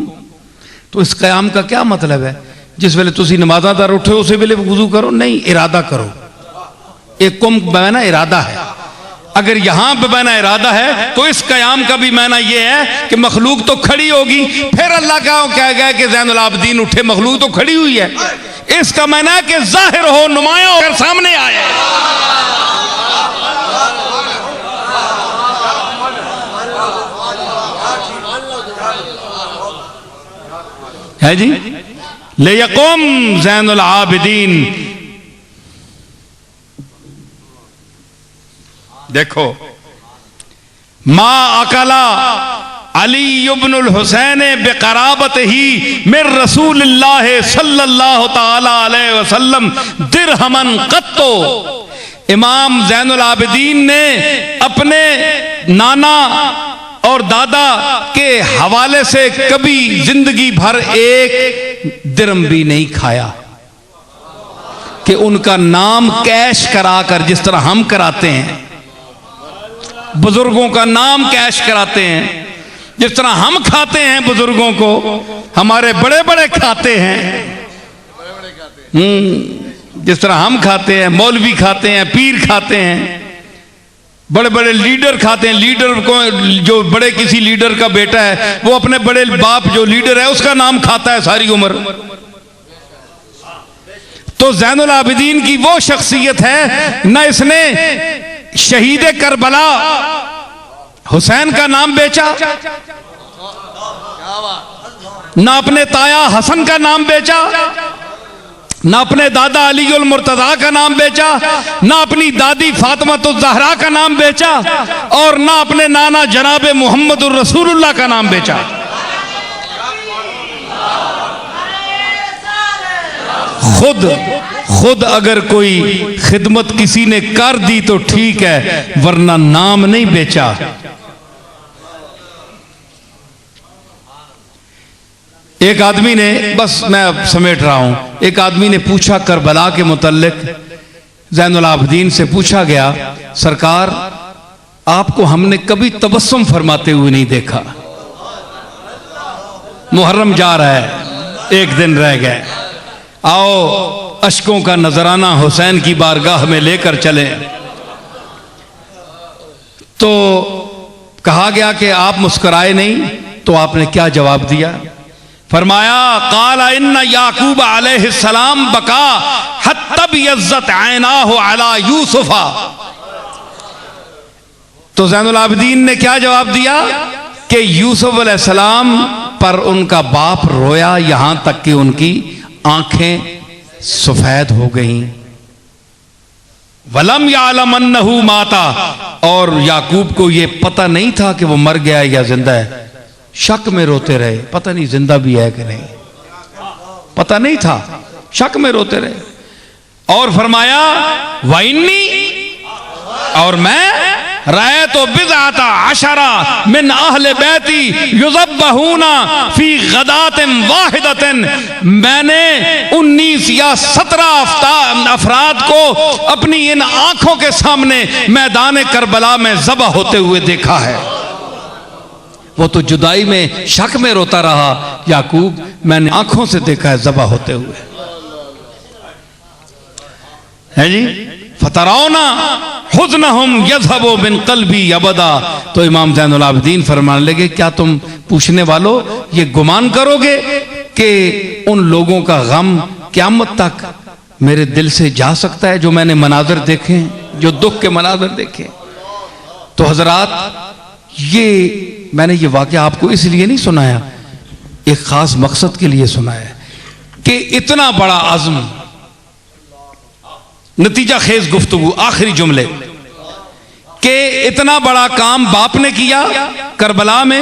S1: तो इस कयाम का क्या मतलब है? जिस वेले तुसी नमाज़ादार उठे उस वेले वुजू करो? नहीं, इरादा करो। एक कुम बमाना इरादा है। अगर यहां बमाना इरादा है तो इस कयाम का भी माना यह है कि मखलूक तो खड़ी होगी। फिर अल्लाह क्या गया कि ज़ैनुल आबिदीन उठे, मखलूक तो खड़ी हुई है। इसका माना है कि जाहिर हो, नुमाया होकर सामने आए। है जी, ले यकुम ज़ैनुल आबिदीन। देखो, मा अकला अली इब्नुल हुसैन बेक़राबत ही मिर रसूलिल्लाह सल्लल्लाहु ताला अलैहि वसल्लम दिरहमन कत्तो। इमाम ज़ैनुल आबिदीन ने अपने नाना और दादा के हवाले से कभी जिंदगी भर एक दिरहम भी नहीं खाया कि उनका नाम कैश कराकर, जिस तरह हम कराते हैं, बुजुर्गों का नाम कैश कराते हैं, जिस तरह हम खाते हैं बुजुर्गों को, हमारे बड़े बड़े खाते हैं, जिस तरह हम खाते हैं, मौलवी खाते हैं, पीर खाते हैं, बड़े बड़े लीडर खाते हैं। लीडर को, जो बड़े किसी लीडर का बेटा है, वो अपने बड़े बाप जो लीडर है उसका नाम खाता है सारी उम्र। तो ज़ैनुल आबिदीन की वो शख्सियत है, न इसने शहीद करबला हुसैन का नाम बेचा, न अपने ताया हसन का नाम बेचा, न अपने दादा अली उल मुर्तज़ा का नाम बेचा, न अपनी दादी फातिमातुज़ ज़हरा का नाम बेचा, और न अपने नाना जनाब मुहम्मदुर रसूलुल्लाह का नाम बेचा। खुद अगर कोई खिदमत किसी ने कर दी तो ठीक है, वरना नाम नहीं बेचा। एक आदमी ने, बस मैं अब समेट रहा हूं, एक आदमी ने पूछा करबला के मुतल्लिक, ज़ैनुल आबिदीन से पूछा गया, सरकार आपको हमने कभी तबस्सुम फरमाते हुए नहीं देखा। मुहर्रम जा रहा है, एक दिन रह गए, आओ अश्कों का नजराना हुसैन की बारगाह में लेकर चले। तो कहा गया कि आप मुस्कुराए नहीं, तो आपने क्या जवाब दिया? फरमाया, काला इन्ना याकूब अलैहिस्सलाम बका हत्ता बियज़्ज़त ऐनाहु अला यूसुफा। तो ज़ैनुल आबिदीन ने क्या जवाब दिया कि यूसुफ अलैहिस्सलाम पर उनका बाप रोया, यहां तक कि उनकी आंखें सफेद हो गईं। वलम यालम अन्नहु माता, और याकूब को यह पता नहीं था कि वो मर गया या जिंदा है। शक में रोते रहे, पता नहीं जिंदा भी है कि नहीं, पता नहीं था, शक में रोते रहे। और फरमाया, वइन्नी, और मैं राय तो बिज़अता अशरा मिन अहले बैती युज़ब्बहूना फी गदातिन वाहिदतिन, मैंने 19 या 17 अफराद को अपनी इन आंखों के सामने मैदान करबला में ज़बह होते हुए देखा है। वो तो जुदाई में शक में रोता रहा, याकूब मैंने आंखों से देखा है ज़बह होते हुए, है जी। फतरौना हुज़्नहुम यज़हबु बिन क़ल्बी अबदा। तो इमाम ज़ैनुल आबिदीन फरमाने लगे, क्या तुम पूछने वालों ये गुमान करोगे कि उन लोगों का गम क़यामत तक मेरे दिल से जा सकता है, जो मैंने मनाज़र देखे, जो दुख के मनाज़र देखे। तो हज़रात, ये मैंने ये वाक़या आपको इसलिए नहीं सुनाया, एक ख़ास मकसद के लिए सुनाया कि इतना बड़ा अज़्म, नतीजा खेज गुफ्तगू, आखिरी जुमले, कि इतना बड़ा काम बाप ने किया करबला में,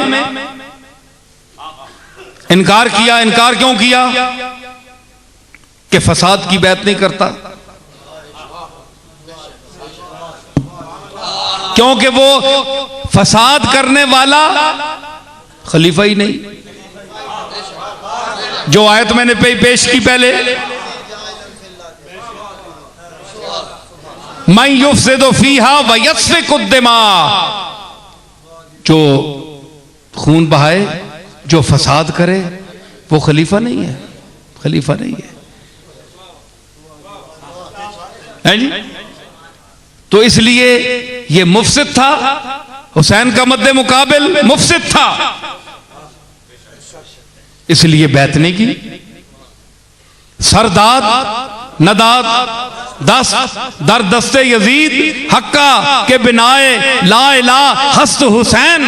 S1: इनकार किया। इनकार क्यों किया? कि फसाद की बैत नहीं करता, क्योंकि वो फसाद करने वाला खलीफा ही नहीं। जो आयत मैंने पेश की पहले, मैं युफ्सिदु फीहा व यस्फिकु दिमा, जो खून बहाए, जो फसाद करे, वो खलीफा नहीं है, खलीफा नहीं है जी। तो इसलिए ये मुफसिद था, हुसैन का मद्दे मुकाबिल मुफसिद था, इसलिए बैत नहीं की। सरदाद नदाद दर दस्ते यजीद हक्का के बिनाए ला इला हस्त हुसैन।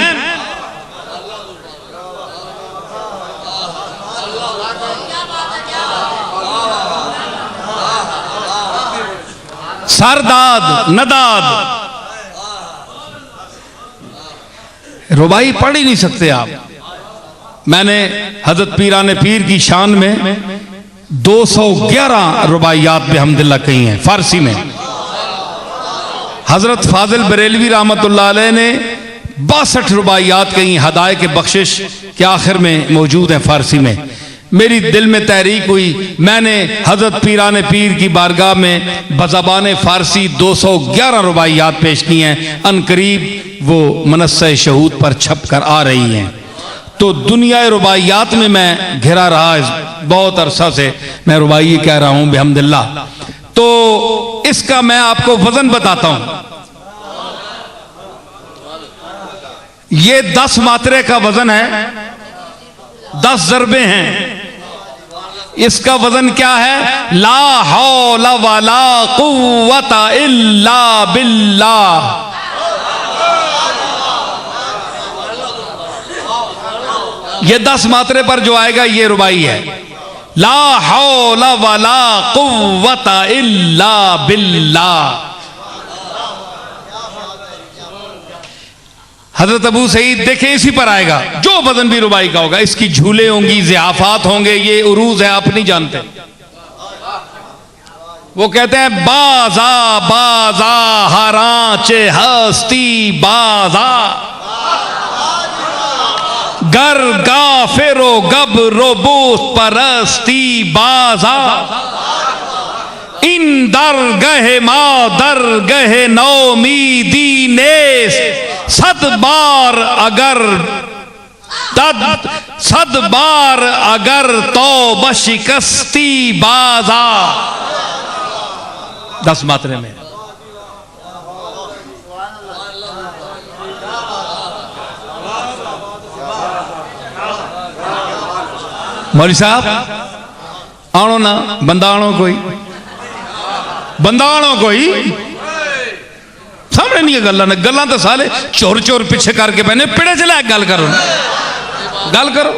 S1: सरदाद नदाद रुबाई पढ़ ही नहीं सकते आप। मैंने हजरत पीराने पीर की शान में 211 रुबाइयात बिहम्दिल्लाह कही हैं फारसी में। हजरत फाजिल बरेलवी रहमतुल्लाह अलैह ने 62 रुबाइयात कही हदाए के बख्शिश के आखिर में मौजूद है फारसी में। मेरी दिल में तहरीक हुई, मैंने हजरत पीराने पीर की बारगाह में बज़बान फारसी 211 रुबाइयात पेश की हैं। अनकरीब वो मनस्से शहूद पर छप कर आ रही हैं। तो दुनिया रुबाइयात में मैं घिरा रहा, बहुत अरसा से मैं रुबाई कह रहा हूं बिहम्दिल्लाह। तो इसका मैं आपको वजन बताता हूं। ये 10 मात्रे का वजन है, 10 ज़रबे हैं। इसका वजन क्या है? ला हौला वला कुव्वता इल्ला बिल्लाह। ये 10 मात्रे पर जो आएगा ये रुबाई है। ला हौला वला कुव्वता इल्ला बिल्लाह। हजरत अबू सईद देखें इसी पर आएगा, जो वजन भी रुबाई का होगा। इसकी झूले होंगी, ज़ियाफ़ात होंगे, ये उरूज है, आप नहीं जानते। वो कहते हैं बाजा बाजा हराचे हस्ती बाजा, गर गाफिरो गब रोबूत परस्ती बाजा, इन दर गहे मा दर गहे नौमीदी नेस, सद बार अगर तद सद बार अगर तो बशिकस्ती बाजा। 10 मात्रे में। मौलवी साहब आणो ना, बंदा आणो, कोई बंदा आणो, कोई सामने नहीं गल्ला ने गल्ला तो साले चोर चोर पीछे करके पहने पिड़े चला। गल करो, गल करो।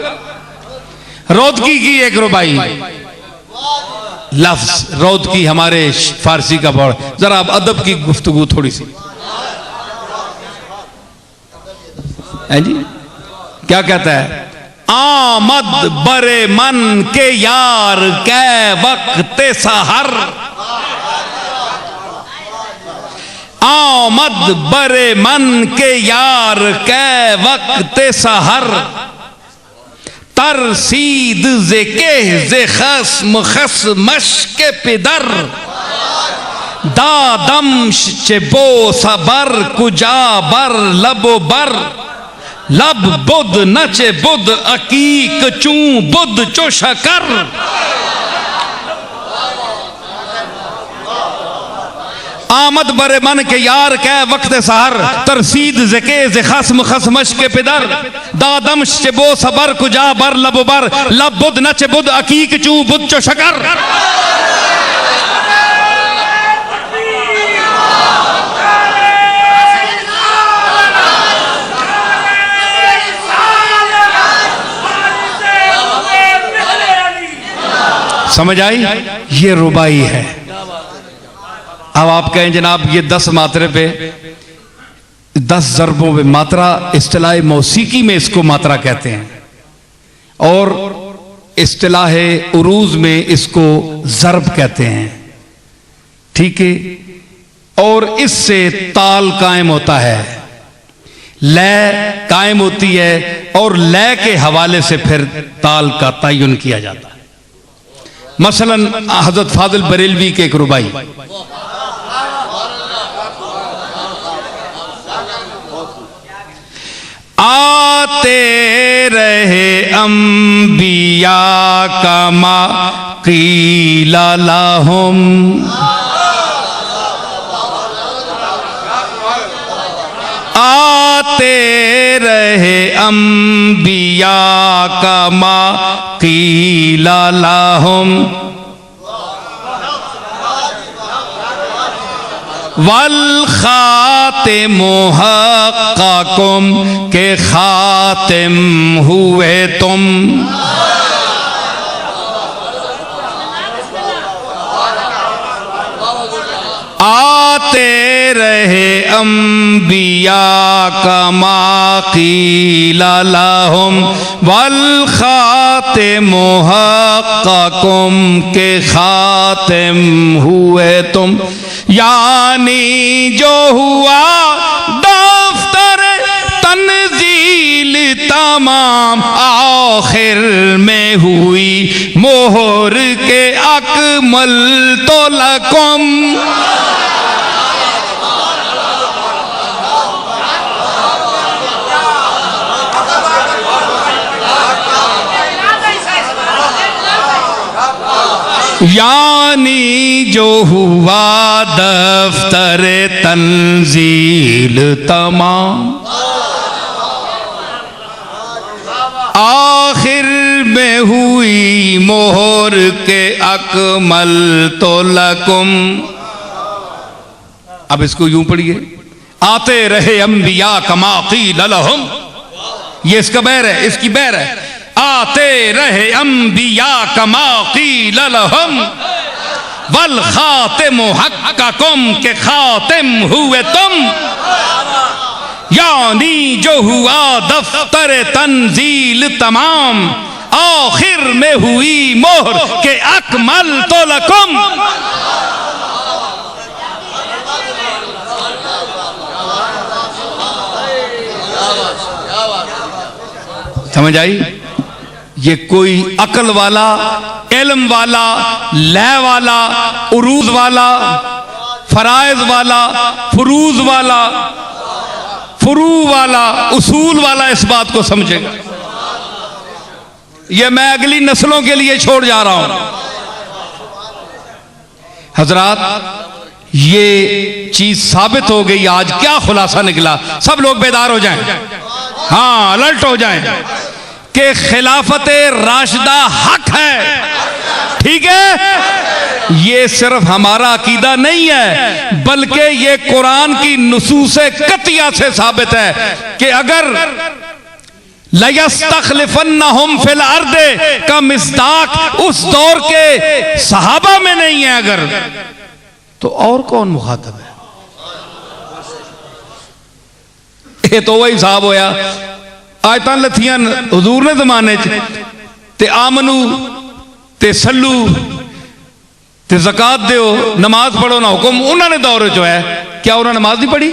S1: रोदकी की एक रुबाई लफ्ज रोदकी हमारे फारसी का पढ़, जरा अब अदब की गुफ्तगू थोड़ी सी है जी। क्या कहता है? आमद बरे मन के यार कै वक्त सहर, आमद बरे मन के यार कै वक्त सहर, तरसीद जे के जे खस्म खसमश के पिदर, दादम चे बो सबर कुजा बर लबो बर, लब बुद नचे बुद अकीक चू बुद चो शकर, आमद बरे मन के यार कै वक्त सहर, तरसीद जके जे खस्म खसमश के पिदर, दादम शबो सबर कुजा बर लब बर, लब बुद नच बुद अकीक चू बुद चो शकर। समझ आई? ये रुबाई है। अब आप कहें जनाब ये 10 मात्रे पे 10 ज़रबों पे मात्रा, इस्तिलाह मौसीकी में इसको मात्रा कहते हैं और इस्तिलाह उरूज में इसको ज़रब कहते हैं। ठीक है? और इससे ताल कायम होता है, लय कायम होती है और लय के हवाले से फिर ताल का तयन किया जाता है। मसलन हजरत फाजिल बरेलवी के एक रुबाई, आते रहे अंबिया कमा कीला लहुम, आते रहे अंबिया कमा कीला लहुम, वल खातिमु हक़्क़कुम के खातिम हुए तुम, आते रहे अम्बिया कमा क़ीला लहुम वल ख़ातिमु हक़्क़ुम के ख़ातिम हुए तुम, यानी जो हुआ दफ्तर तंजील तमाम आखिर में हुई मोहर के अकमल तो लकुम। यानी जो हुआ दफ्तर तंजील तमाम आखिर में हुई मोहर के अकमल तो लकुम। अब इसको यूं पढ़िए, आते रहे अंबिया कमा क़ीला लहुम, ये इसका बैर है, इसकी बैर है। आते रहे अंबिया कमा क़ीला लहुम वल ख़ातिमु हक़्क़ुम के ख़ातिम हुए तुम, यानी जो हुआ दफ्तर तंजील तमाम आखिर में हुई मोहर के अकमल तो लकुम। समझ आई? ये कोई अकल वाला, इल्म वाला, लय वाला, उरूज वाला, फराइज वाला, फुरूज वाला, फुरू वाला, उसूल वाला इस बात को समझेगा। ये मैं अगली नस्लों के लिए छोड़ जा रहा हूं। हजरात, ये चीज साबित हो गई। आज क्या खुलासा निकला? सब लोग बेदार हो जाएं, हाँ अलर्ट हो जाएं कि खिलाफत राशिदा हक है। ठीक है, ये सिर्फ हमारा अकीदा नहीं है, बल्कि ये कुरान की नुसूस कतिया से साबित है कि अगर लयस्तखलिफन्नहुम फिल अर्दे का मिस्दाक उस दौर के सहाबा में नहीं है अगर, तो और कौन मुखातब है? ये तो वही साहब होया आयतां लथियां हुजूर ने जमाने च ते आमनू ते सल्लू ते ज़कात दियो, नमाज पढ़ो ना हुक्म उन्होंने दौर जो है। क्या उन्होंने नमाज नहीं पढ़ी?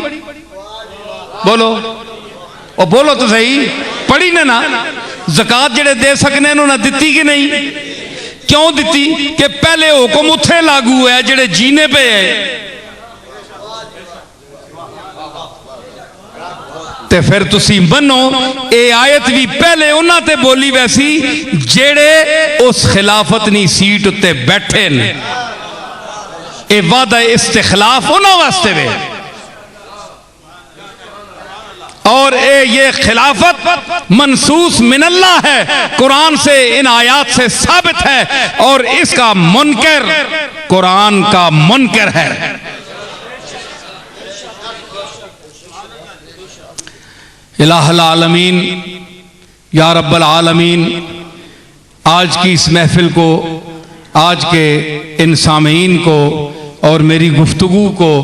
S1: बोलो, और बोलो तो सही, पढ़ी ने ना। ज़कात जेड़े दे सकने उन्होंने दिती कि नहीं? क्यों दिती? कि पहले हुक्म उत्थे लागू है जेड़े जीने पे है, ते फिर तुसी मनो ये आयत भी पहले उन्हां ते बोली वैसी जेड़े उस खिलाफत नी सीट उत्ते बैठे ने। ये वादा इस्तिखलाफ उन्हां वास्ते वे, और ये खिलाफत मनसूस मिनल्लाह है, कुरान से इन आयात से साबित है, और इसका मुनकर कुरान का मुनकर है। इलाहुल आलमीन, या रब्बल आलमीन, आज की इस महफिल को, आज के इन सामीन को और मेरी गुफ्तगू को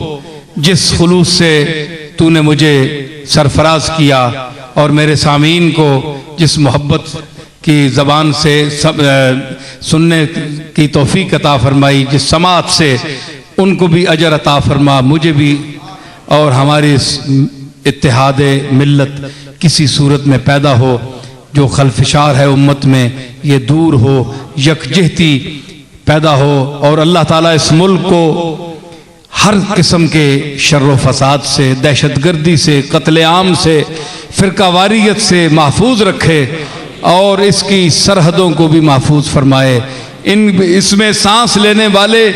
S1: जिस खुलूस से तूने मुझे सरफराज किया, और मेरे सामीन को जिस मोहब्बत की ज़बान से सब सुनने की तौफीक अता फरमाई, जिस समात से उनको भी अजर अता फरमा, मुझे भी और हमारी इत्तेहाद मिल्लत किसी सूरत में पैदा हो, जो खलफिशार है उम्मत में ये दूर हो, यकजहती पैदा हो, और अल्लाह ताला इस मुल्क को हर किस्म के शर्र फसाद से, दहशतगर्दी से, कत्लेआम से, फ़िरकावारियत से महफूज रखे, और इसकी सरहदों को भी महफूज फरमाए। इसमें सांस लेने वाले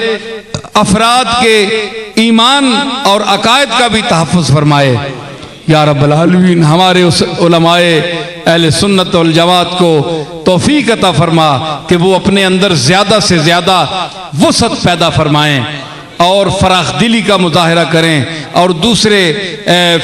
S1: अफराद के ईमान और अकायद का भी तहफ़्फ़ुज़ फरमाए। या रब्बल आलमीन, हमारे उस उलमाए अहले सुन्नत वल जमात को तौफीक अता फरमा कि वो अपने अंदर ज़्यादा से ज़्यादा वसअत पैदा फरमाएँ और फराख दिली का मुजाहरा करें, और दूसरे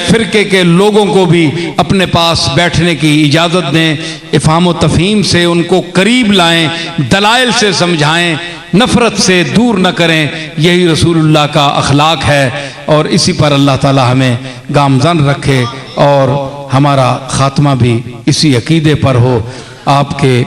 S1: फ़िरके के लोगों को भी अपने पास बैठने की इजाज़त दें, इफ़हाम व तफ़हीम से उनको करीब लाएं, दलाइल से समझाएं, नफ़रत से दूर न करें। यही रसूलुल्लाह का अखलाक है। और इसी पर अल्लाह ताला हमें गामज़न रखे और हमारा ख़ात्मा भी इसी अकीदे पर हो, आपके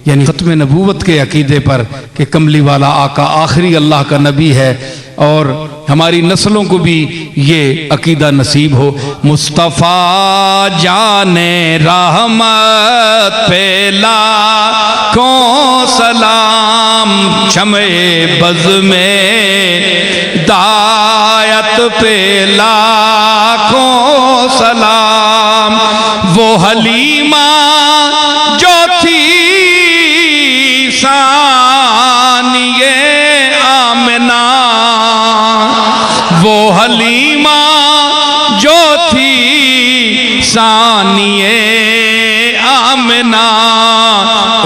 S1: यानी ख़त्म नबूवत के अकीदे पर कि कमली वाला आका आखिरी अल्लाह का नबी है और हमारी नस्लों को भी ये अकीदा नसीब हो। मुस्तफ़ा जाने रहमत पे लाखों सलाम, शमे बज़ में दायत पे लाखों सलाम, वो हलीमा जो थी सानिए आमना, वो हलीमा जो थी सानिए आमना,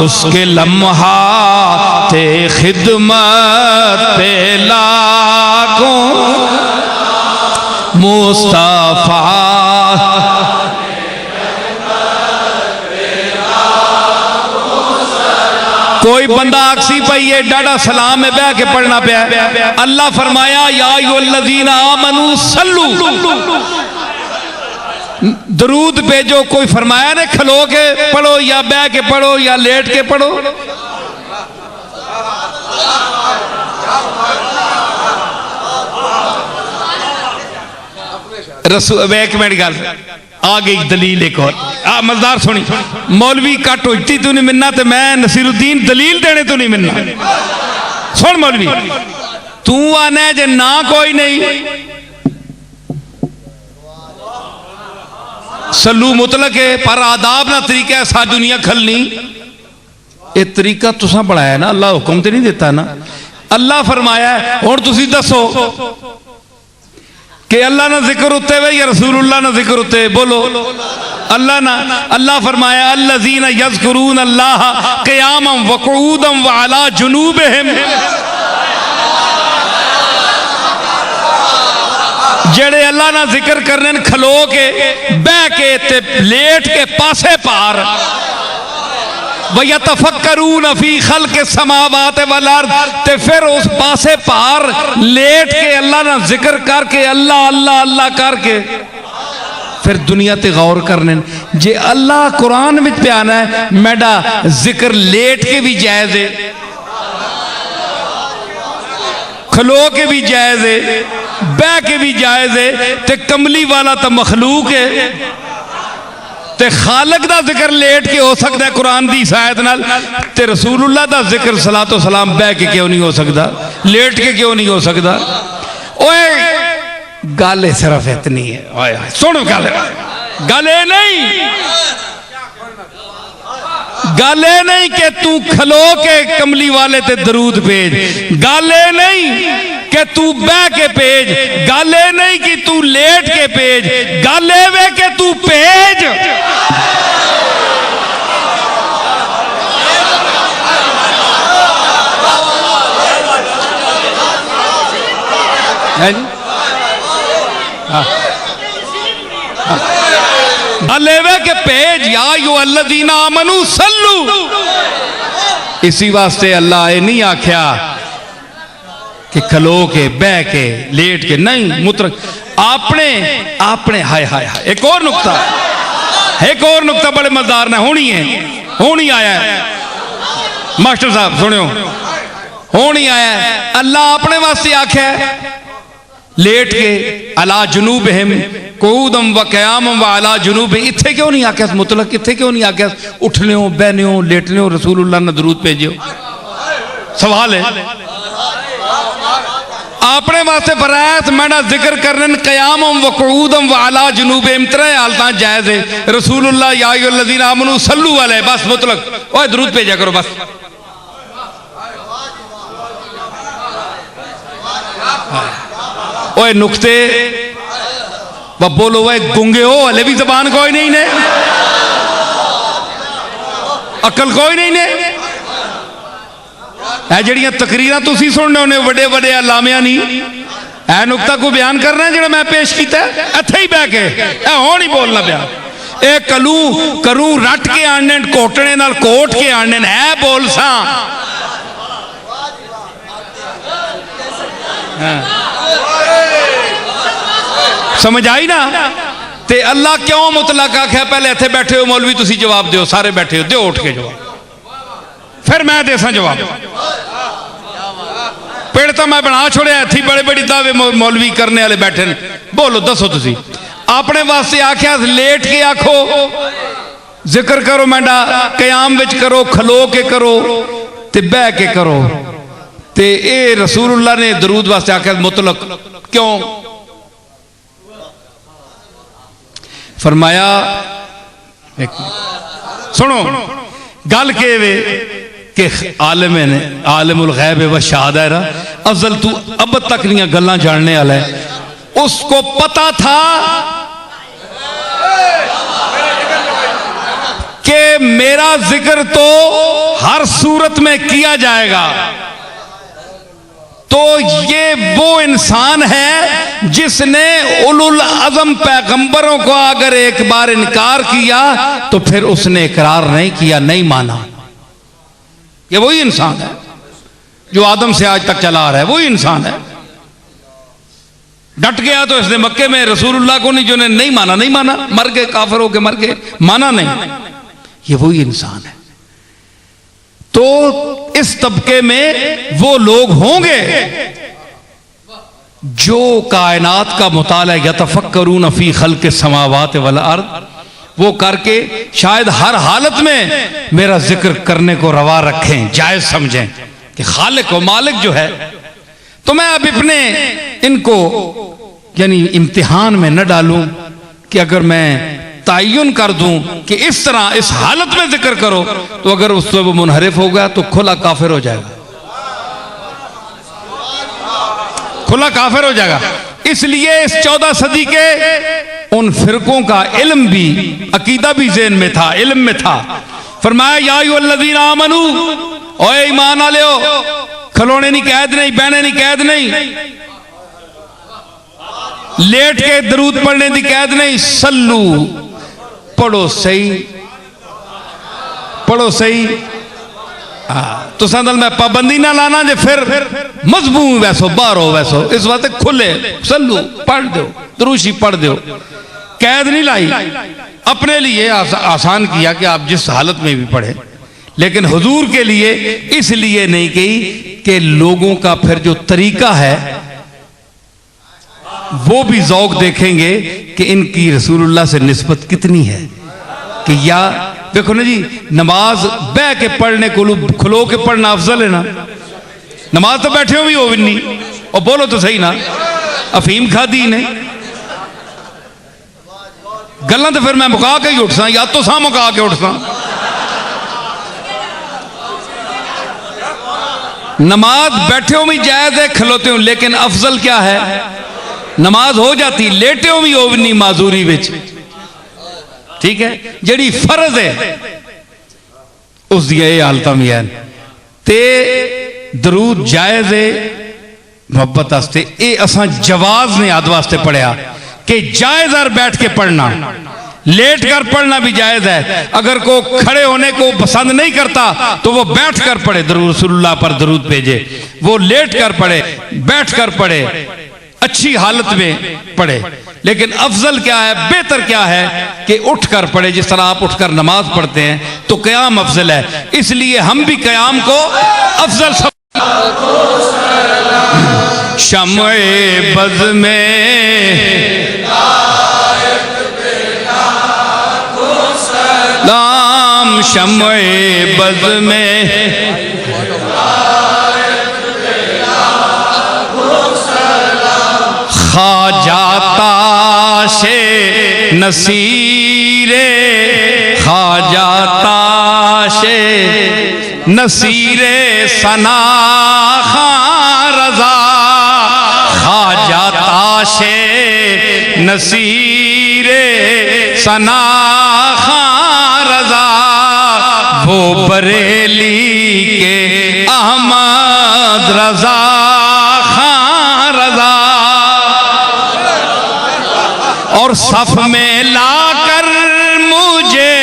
S1: उसके लम्हाते खिदमत पे लाखों मुस्तफा। कोई बंदा अक्सी पाई है डाढ़ा सलाम में बह के पढ़ना पाया। अल्लाह फरमाया या अय्युहल्लज़ीना आमनू सल्लू, दरूद भेजो। कोई फरमाया ने खलो के पढ़ो या बह के पढ़ो या लेट के पढ़ो। रसूल एक मिनट गल आ गई दलील एक और मजदार सुनी। मौलवी कट होती तू नहीं मिलना तो मैं नसीरुद्दीन दलील देने तू नहीं मिलना। सुन मौलवी, तू आना जे ना कोई नहीं सल्लू मुतलक है पर आदाब ना तरीका है सा दुनिया खलनी। ये तरीका तुसा बढ़ाया ना, अल्लाह हुक्म तो नहीं देता ना। अल्लाह फरमाया और तुसी दसो कि अल्लाह ना जिक्र उत्ते वे या रसूलुल्लाह ना जिक्र उत्ते? बोलो अल्लाह ना। अल्लाह फरमाया अल्लज़ीना यज़कुरून अल्लाह क़ियामन व क़ुऊदन व अला जुनूबिहिम, जेड़े अल्लाह ना जिक्र करने खलो के बह के ते लेट के पासे पार, वयतफक्करून फी खल्क़ि समावाति वल अर्द, ते फिर उस पासे पार लेट के अल्लाह ना जिक्र करके अल्लाह अल्लाह अल्लाह करके फिर दुनिया ते गौर करने। जे अल्लाह कुरान में बयान है मेरा जिक्र लेट के भी जायज है, खलो के भी जायज है, बह के भी जायज है, ते कमली वाला तो मखलूक है ते खालक दा जिक्र लेट के हो सकता है कुरान दी हिदायत नाल, ते रसूलुल्लाह दा जिक्र सलातो सलाम बह के क्यों नहीं हो सकता, लेट के क्यों नहीं हो सकता? ओए गल सिर्फ इतनी है। ओए सुन गल नहीं कि तू खलो के कमली वाले ते दरूद भेज, गाले नहीं कि तू बह के भेज, गाले नहीं कि तू लेट के भेज, गाले वे कि तू भेज। अलेवे के पेज या अय्युहल्लज़ीना आमनू सल्लू। इसी वास्ते अल्लाह ये नहीं आख्या कि खलो के बह के लेट के, नहीं मुतरक आपने आपने हाय हाय हाय। एक और नुक्ता बड़े मजेदार ने होनी आया है मास्टर साहब सुनियो, होनी आया है। अल्लाह अपने वास्ते आख्या लेट के अला जुनूबिहिम क़ुऊदन व क़ियामन व अला जुनूबिहिम, इत्थे क्यों नहीं आख्या मुतलक? इत्थे क्यों नहीं आख्या उठने हो बहने हो लेटने हो रसूलुल्लाह ने दरूद भेजो? सवाल है। अपने वास्ते फरमाया मैंने जिक्र करने क़ियामन व क़ुऊदन व अला जुनूबिहिम, त्रै हालतां जायज़ है। रसूलुल्लाह या अय्युहल्लज़ीना आमनू सल्लू अलैहि, बस मुतलक ओए दरूद भेजा करो बस। ओए नुक्ते व बोलो ओए गुंगे हो, हले भी जबान कोई नहीं ने, अकल कोई नहीं ने। जड़ियां तकरीरां तुसी सुनने होने बड़े बड़े अलामिया नहीं है नुक्ता को बयान करना है जो मैं पेश किया इत्थे ही बह के हो नहीं बोलना पाया। ए करूं रट के आने कोटने नाल कोट के आने है बोल सा। समझ आई ना? ते अल्लाह क्यों मुतलक आख्या? पहले इत्थे बैठे हो मौलवी, तुसी जवाब दो, सारे बैठे हो, दो उठ के जवाब, फिर मैं देसा जवाब। पेड़ तो मैं बना छोड़िया, इत्थे बड़े बड़ी दावे मौलवी करने वाले बैठे ने। बोलो दसो तुसी अपने वास्ते आख्या लेट के आखो, जिक्र करो मैंडा, कयाम विच करो, खलो के करो ते बह के करो। ते ए रसूलुल्लाह ने दरूद वास्ते आख्या मुतलक क्यों? फरमाया सुनो गल के वे कि आलिम ने आलिमुल गैब व शहादा है ना, अज़ल तू अब तक नहीं गल्लां जानने वाला है। उसको पता था कि मेरा जिक्र तो हर सूरत में किया जाएगा। तो ये वो इंसान है जिसने उलुल अज़म पैगंबरों को अगर एक बार इनकार किया तो फिर उसने इकरार नहीं किया, नहीं माना। ये वही इंसान है जो आदम से आज तक चला आ रहा है, वही इंसान है। डट गया तो इसने मक्के में रसूलुल्लाह को नहीं, जो ने नहीं माना, नहीं माना, मर गए, काफिर होके मर गए, माना नहीं। ये वही इंसान है। तो इस तबके में वो लोग होंगे जो कायनात का मुताला यतफक्करून फी खल्क़ि समावात वल अर्द, वो करके शायद हर हालत में मेरा जिक्र करने को रवा रखें, जायज समझें कि खालिक व मालिक जो है। तो मैं अब अपने इनको यानी इम्तिहान में न डालूं कि अगर मैं तायुन कर दूं कि इस तरह इस हालत में जिक्र करो, तो अगर उससे वो मुनहरिफ हो गया तो खुला काफिर हो जाएगा, खुला काफिर हो जाएगा। इसलिए इस 14 सदी के उन फिरकों का इल्म भी, अकीदा भी ज़हन में था, इल्म में था। फरमाया या अय्युहल्लज़ीना आमनू, ओए ईमान वाले हो, खलोने नहीं कैद नहीं, बहने नहीं कैद नहीं, लेट के दरूद पढ़ने की कैद नहीं, सल्लू पढ़ो सही, पढ़ो सही। तुसा दल मैं पाबंदी ना लाना जे फिर मजबूत वैसो बाहर हो वैसो, इस वास्ते खुले सल्लू पढ़ दो, दरूशी पढ़ दो, कैद नहीं लाई। अपने लिए आसान किया कि आप जिस हालत में भी पढ़े, लेकिन हुजूर के लिए इसलिए नहीं कही कि लोगों का फिर जो तरीका है वो भी ज़ौक देखेंगे कि इनकी रसूलुल्लाह से निस्बत कितनी है। कि या देखो ना जी, नमाज बह के पढ़ने को खलो के पढ़ना अफजल है ना। नमाज तो बैठे हो भी हो भी नहीं, और बोलो तो सही ना, अफीम खादी ने गल्लां तो फिर मैं मुका के ही उठ सा, या तो सा मुका के उठ सा। नमाज बैठे हो भी जायज है, खलोते हो, लेकिन अफजल क्या है? नमाज हो जाती लेटे हो भी हो नहीं माजूरी विच, ठीक है। जड़ी फर्ज है उस दिया ये हालत भी है। ते दरूद जायज है मोहब्बत वास्ते, ये असा जवाज ने आद वास्ते पढ़िया कि जायज है बैठ के पढ़ना, लेट कर पढ़ना भी जायज है। अगर को खड़े होने को पसंद नहीं करता तो वो बैठ कर पढ़े, दरूद रसूलुल्लाह पर दरूद भेजे। वो लेट कर पढ़े, बैठ कर पढ़े, अच्छी हालत में पढ़े। लेकिन अफजल क्या है, बेहतर क्या है कि उठकर पढ़े। जिस तरह आप उठकर नमाज पढ़ते हैं तो क़याम अफजल है, इसलिए हम भी क़याम को अफजल शम्ए बज़ में लाम, शम्ए बज़ में खाजाता से नसीरे, खाजाता से नसीरे सना खां रजा, खाजाता से नसीरे सना खां रजा, वो बरेली के अहमद रजा खां रजा। और सफ में लाकर मुझे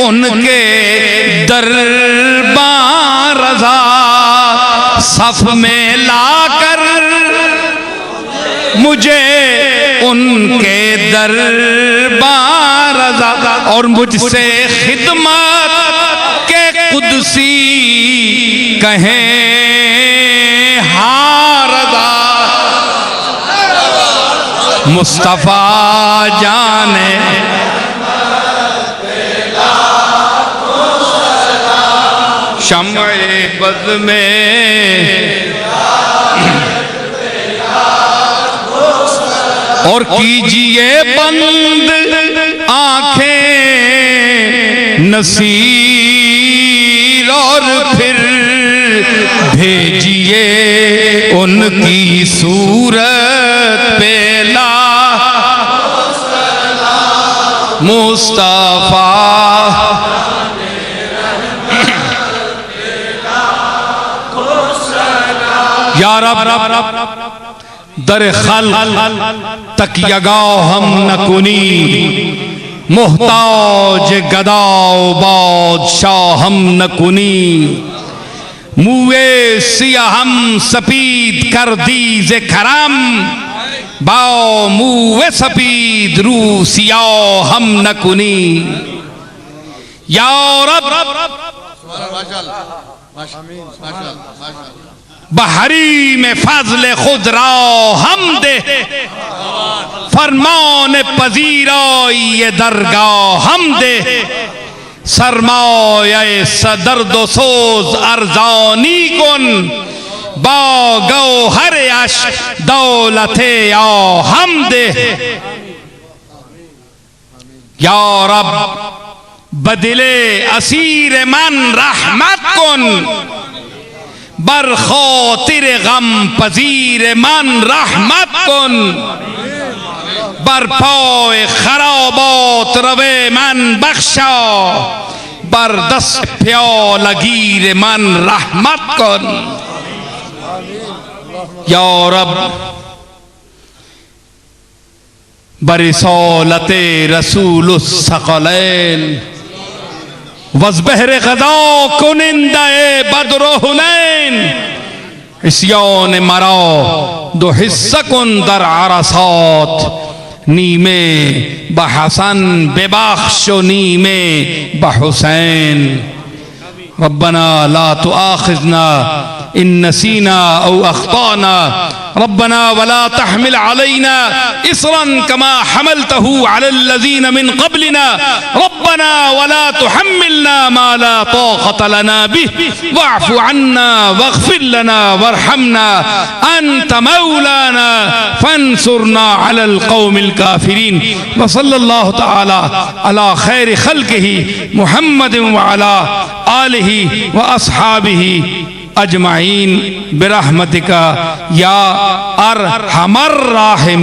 S1: उनके दरबार रजा, सफ में लाकर मुझे उनके दरबार रज़ा और मुझसे खिदमत के कुदसी कहें हाँ रज़ा। मुस्तफा जाने शम्ए बज़ में और कीजिए बंद आंखें नसीर और फिर भेजिए उनकी सूरत पे ला मुस्तफा। या रब दर खल तक यगाओ हम न कुनी मोहताज गदाओ बादशाह हम न कुनी मुए सिया हम सपीद कर दीजे करम बाओ मुए सपीद रू सियाओ हम न कुनी। या रब बहरी में फजल खुद राव हम दे फरमान पजीरा ये दरगाह हम दे सरमाए सदर्द सोज अर्जानी कुन बागो हर अश दौलते आओ हम दे। या रब बदले असीर मन रहमत कुन बर खातिर गम पजीर मन रहमत कुन बर पाए खराबात रवे मन बख्शा बर दस्त प्यो लगीर मन रहमत कुन। या रब बरिसालते रसूलुस सकलैन वज़बहर गदा कुनिंदाए बद्र हुनैन इस्यान मराओ दो हिस्सा कुन दर अरसात नीमे बहसन बेबख्शो नीमे बहुसैन। रब्बना ला तुआखिज़ना इन नसीना औ अख्ताना रब्बना वला तहमिल अलैना इसरन कमा हमलतहु अलल्लज़ीना मिन क़ब्लिना रब्बना वला तुहम्मिलना मा ला ताक़त लना बिहि वअफ़ु अन्ना वग़फ़िर लना वरहमना अंत मौलाना फंसुरना अलल क़ौमिल काफ़िरीन। व सल्लल्लाहु तआला अला खैर खल्क़िही मुहम्मदिन व अला आलिही व अस्हाबिही अजमाइन बिरहमतिका या अरहमर राहिमीन।